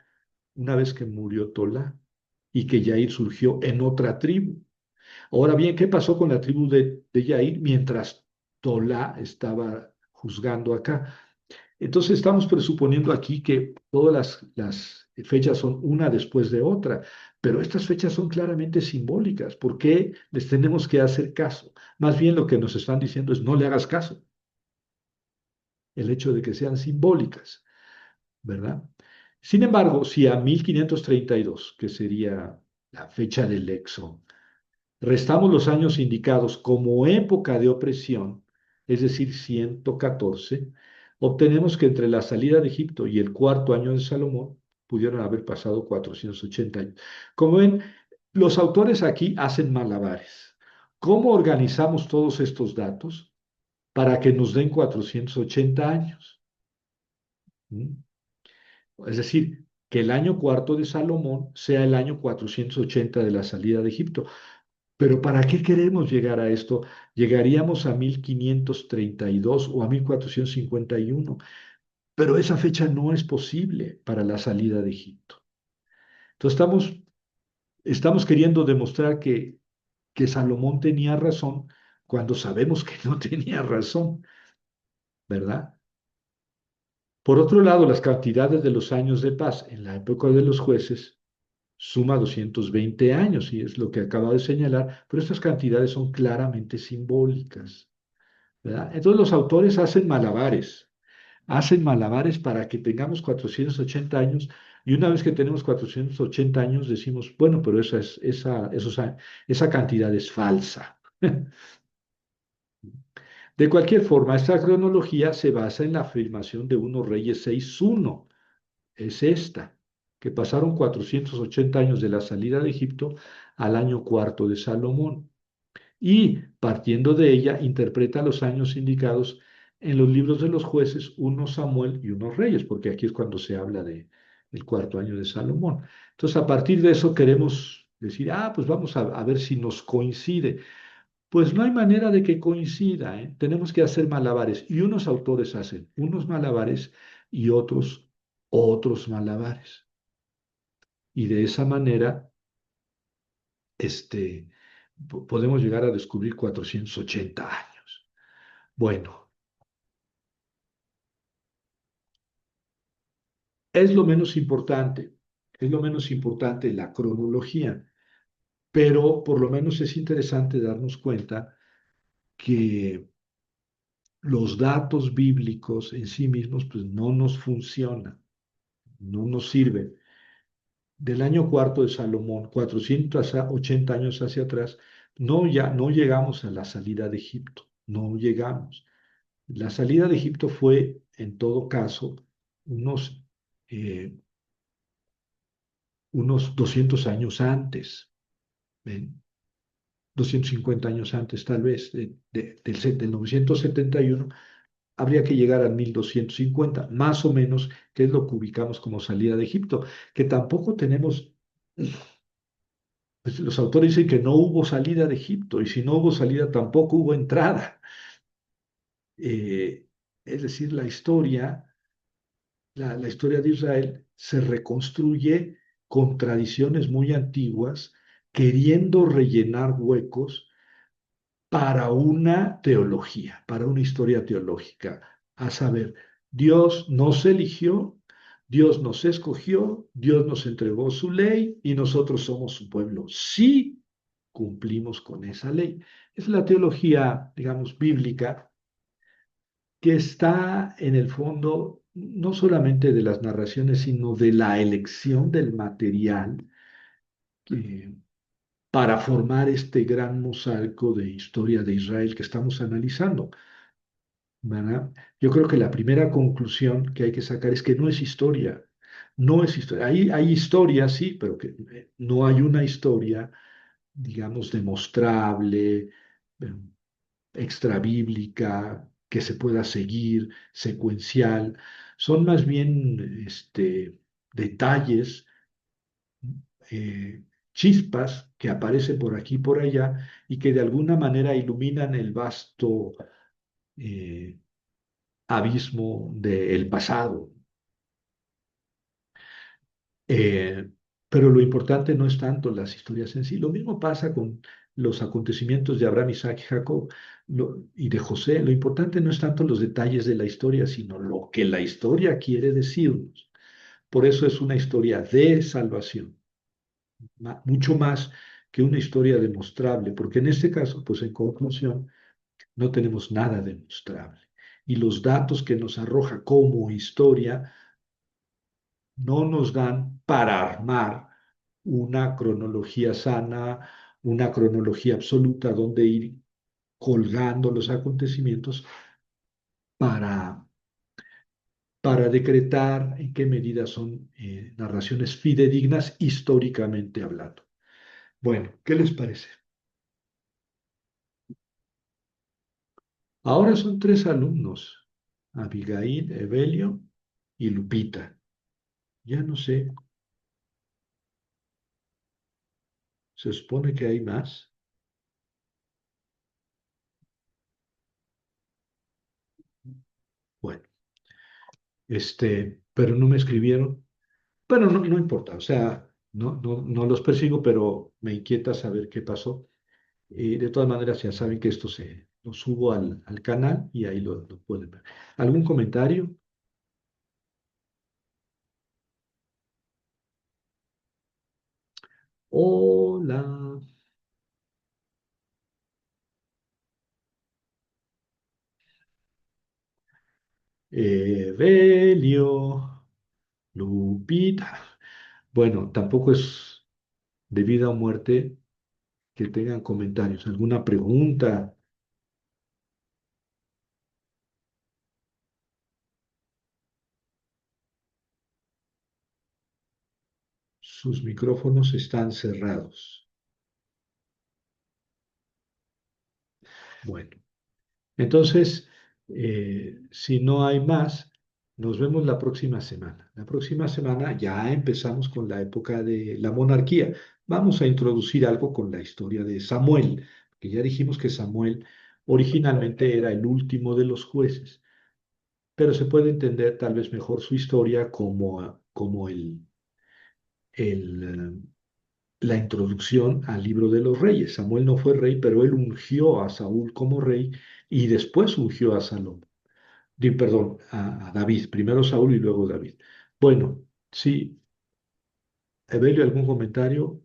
Speaker 1: una vez que murió Tolá y que Yair surgió en otra tribu? Ahora bien, ¿qué pasó con la tribu de Yair mientras Tolá estaba juzgando acá? Entonces estamos presuponiendo aquí que todas las fechas son una después de otra, pero estas fechas son claramente simbólicas. ¿Por qué les tenemos que hacer caso? Más bien lo que nos están diciendo es no le hagas caso, el hecho de que sean simbólicas, ¿verdad? Sin embargo, si a 1532, que sería la fecha del éxodo, restamos los años indicados como época de opresión, es decir, 114, obtenemos que entre la salida de Egipto y el cuarto año de Salomón pudieron haber pasado 480 años. Como ven, los autores aquí hacen malabares. ¿Cómo organizamos todos estos datos para que nos den 480 años? ¿Mm? Es decir, que el año cuarto de Salomón sea el año 480 de la salida de Egipto. Pero ¿para qué queremos llegar a esto? Llegaríamos a 1532 o a 1451, pero esa fecha no es posible para la salida de Egipto. Entonces estamos queriendo demostrar que Salomón tenía razón cuando sabemos que no tenía razón, ¿verdad? Por otro lado, las cantidades de los años de paz en la época de los jueces suma 220 años, y es lo que acaba de señalar, pero estas cantidades son claramente simbólicas. ¿Verdad? Entonces los autores hacen malabares para que tengamos 480 años y una vez que tenemos 480 años decimos, bueno, pero esa cantidad es falsa. De cualquier forma, esta cronología se basa en la afirmación de 1 Reyes 6:1, es esta, que pasaron 480 años de la salida de Egipto al año cuarto de Salomón. Y partiendo de ella interpreta los años indicados en los libros de los jueces, 1 Samuel y 1 Reyes, porque aquí es cuando se habla del cuarto año de Salomón. Entonces, a partir de eso queremos decir, pues vamos a ver si nos coincide. Pues no hay manera de que coincida, ¿eh? Tenemos que hacer malabares y unos autores hacen unos malabares y otros malabares. Y de esa manera, este, podemos llegar a descubrir 480 años. Bueno, es lo menos importante, es lo menos importante la cronología, pero por lo menos es interesante darnos cuenta que los datos bíblicos en sí mismos pues no nos funcionan, no nos sirven. Del año cuarto de Salomón, 480 años hacia atrás, no llegamos a la salida de Egipto, no llegamos. La salida de Egipto fue, en todo caso, unos, eh, unos 200 años antes. ¿Ven? 250 años antes, tal vez, del 971, habría que llegar a 1250 más o menos, que es lo que ubicamos como salida de Egipto, que tampoco tenemos, pues los autores dicen que no hubo salida de Egipto, y si no hubo salida, tampoco hubo entrada. Eh, es decir, la historia de Israel se reconstruye con tradiciones muy antiguas, queriendo rellenar huecos para una teología, para una historia teológica. A saber, Dios nos eligió, Dios nos escogió, Dios nos entregó su ley y nosotros somos su pueblo. Sí cumplimos con esa ley. Es la teología, digamos, bíblica que está en el fondo no solamente de las narraciones, sino de la elección del material eh, para formar este gran mosaico de historia de Israel que estamos analizando. ¿verdad? Yo creo que la primera conclusión que hay que sacar es que no es historia, no es historia. Hay historia, sí, pero que no hay una historia, digamos, demostrable, eh, extrabíblica, que se pueda seguir, secuencial. Son más bien detalles, chispas que aparecen por aquí y por allá y que de alguna manera iluminan el vasto eh, abismo del pasado. Eh, pero lo importante no es tanto las historias en sí. Lo mismo pasa con los acontecimientos de Abraham, Isaac y Jacob y de José. Lo importante no es tanto los detalles de la historia, sino lo que la historia quiere decirnos. Por eso es una historia de salvación, mucho más que una historia demostrable, porque en este caso, pues en conclusión, no tenemos nada demostrable. Y los datos que nos arroja como historia no nos dan para armar una cronología sana, una cronología absoluta donde ir colgando los acontecimientos para, para decretar en qué medida son narraciones fidedignas históricamente hablando. Bueno, ¿qué les parece? Ahora son tres alumnos, Abigail, Evelio y Lupita. Ya no sé, se supone que hay más. Bueno, pero no me escribieron. Bueno, no, no importa, o sea, no los persigo, pero me inquieta saber qué pasó. Y de todas maneras, ya saben que esto lo subo al canal y ahí lo pueden ver. ¿Algún comentario? Hola, Evelio, Lupita. Bueno, tampoco es de vida o muerte que tengan comentarios. ¿Alguna pregunta? Sus micrófonos están cerrados. Bueno. Entonces, si no hay más, nos vemos la próxima semana. La próxima semana ya empezamos con la época de la monarquía. Vamos a introducir algo con la historia de Samuel, que ya dijimos que Samuel originalmente era el último de los jueces, pero se puede entender tal vez mejor su historia como el, la introducción al libro de los reyes. Samuel no fue rey, pero él ungió a Saúl como rey y después ungió a Salomón. Perdón, a David, primero Saúl y luego David. Bueno, sí, Evelio, ¿algún comentario?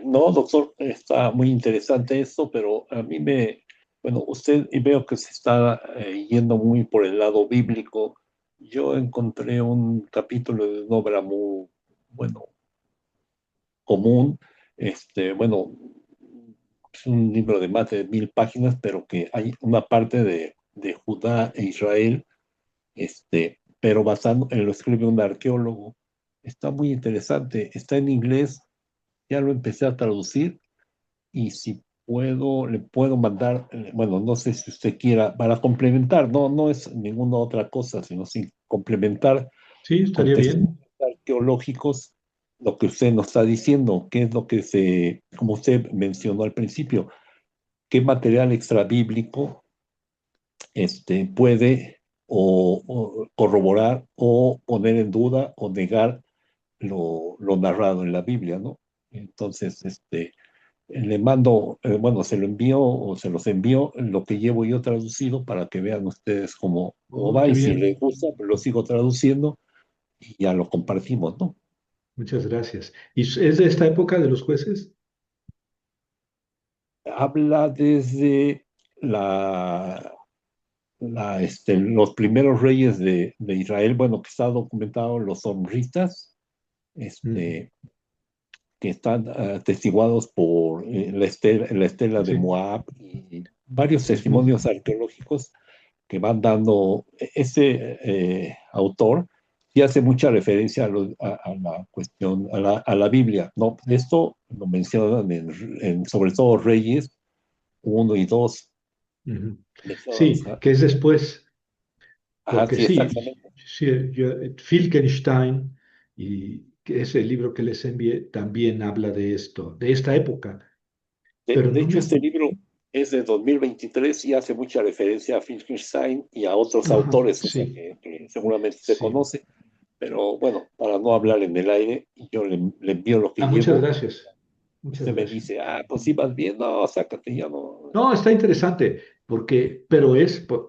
Speaker 2: No, doctor, está muy interesante esto, pero a mí bueno, usted y veo que se está yendo muy por el lado bíblico. Yo encontré un capítulo de una obra muy, bueno, común, bueno, es un libro de más de 1000 páginas, pero que hay una parte de Judá e Israel, pero basado, lo escribe un arqueólogo. Está muy interesante, está en inglés, ya lo empecé a traducir y si puedo, le puedo mandar, bueno, no sé si usted quiera, para complementar, no es ninguna otra cosa, sino sin complementar
Speaker 1: Sí, estaría
Speaker 2: con
Speaker 1: bien.
Speaker 2: testimonios arqueológicos lo que usted nos está diciendo, qué es lo que como usted mencionó al principio, qué material extrabíblico puede o corroborar o poner en duda o negar lo narrado en la Biblia, ¿no? Entonces, le mando, bueno, se lo envío o se los envío lo que llevo yo traducido para que vean ustedes cómo
Speaker 1: Oh,
Speaker 2: va
Speaker 1: qué
Speaker 2: y si
Speaker 1: bien.
Speaker 2: les gusta, pues lo sigo traduciendo y ya lo compartimos, ¿no?
Speaker 1: Muchas gracias. ¿Y es de esta época de los jueces?
Speaker 2: Habla desde los primeros reyes de Israel, bueno, que está documentado los somritas,
Speaker 1: Mm,
Speaker 2: este, que están atestiguados por la estela de
Speaker 1: sí,
Speaker 2: Moab y varios
Speaker 1: es muy,
Speaker 2: testimonios arqueológicos. que van dando, autor sí hace mucha referencia a la cuestión, a la Biblia, ¿no? Esto lo mencionan sobre todo Reyes 1 y 2,
Speaker 1: Ujú.
Speaker 2: mencionan,
Speaker 1: Sí, que es después,
Speaker 2: ajá,
Speaker 1: porque
Speaker 2: sí,
Speaker 1: sí,
Speaker 2: exactamente.
Speaker 1: sí, Filkenstein, y que ese libro que les envié también habla de esto, de esta época, pero
Speaker 2: De
Speaker 1: no
Speaker 2: hecho,
Speaker 1: me...
Speaker 2: este libro es de 2023 y hace mucha referencia a Wittgenstein y a otros
Speaker 1: Ajá,
Speaker 2: autores, o sea,
Speaker 1: sí,
Speaker 2: que seguramente se
Speaker 1: sí.
Speaker 2: conoce, pero bueno, para no hablar en el aire, yo le envío lo que
Speaker 1: Ah, muchas
Speaker 2: llevo.
Speaker 1: gracias, muchas
Speaker 2: Usted me
Speaker 1: gracias.
Speaker 2: dice, pues sí vas bien, no, sácate, ya no.
Speaker 1: No, está interesante, porque, pero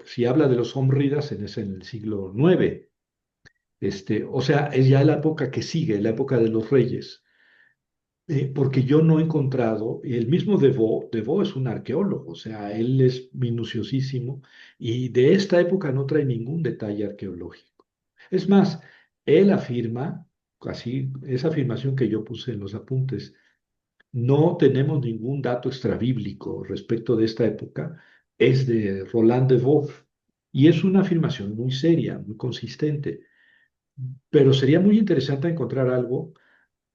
Speaker 1: si habla de los Hombridas, es en el siglo IX, o sea, es ya la época que sigue, la época de los reyes. Porque yo no he encontrado, el mismo Deveau es un arqueólogo, o sea, él es minuciosísimo y de esta época no trae ningún detalle arqueológico. Es más, él afirma, así, esa afirmación que yo puse en los apuntes, no tenemos ningún dato extrabíblico respecto de esta época, es de Roland Deveau y es una afirmación muy seria, muy consistente, pero sería muy interesante encontrar algo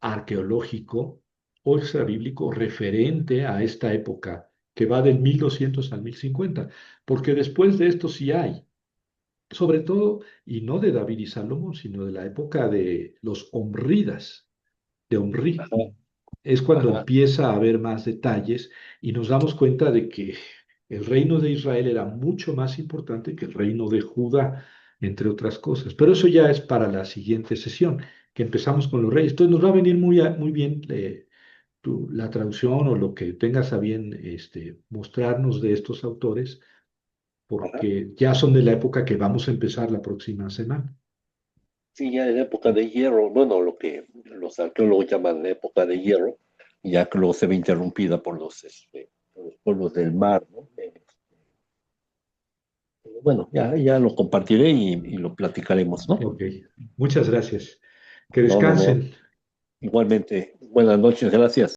Speaker 1: arqueológico o extrabíblico referente a esta época, que va del 1200 al 1050, porque después de esto sí hay, sobre todo, y no de David y Salomón, sino de la época de los Omridas, de Omri.
Speaker 2: Ajá,
Speaker 1: Es cuando
Speaker 2: ajá,
Speaker 1: empieza a haber más detalles y nos damos cuenta de que el reino de Israel era mucho más importante que el reino de Judá, entre otras cosas. Pero eso ya es para la siguiente sesión, que empezamos con los reyes. Entonces nos va a venir muy bien la traducción o lo que tengas a bien mostrarnos de estos autores,
Speaker 2: ajá.
Speaker 1: porque ya son de la época que vamos a empezar la próxima semana.
Speaker 2: Sí, ya en época de hierro, bueno, lo que los arqueólogos llaman época de hierro, ya que luego se ve interrumpida por los pueblos del mar, ¿no? Bueno, ya lo compartiré y lo platicaremos, ¿no?
Speaker 1: Ok, muchas gracias. Que
Speaker 2: No, no, no.
Speaker 1: descansen.
Speaker 2: Igualmente, buenas noches, gracias.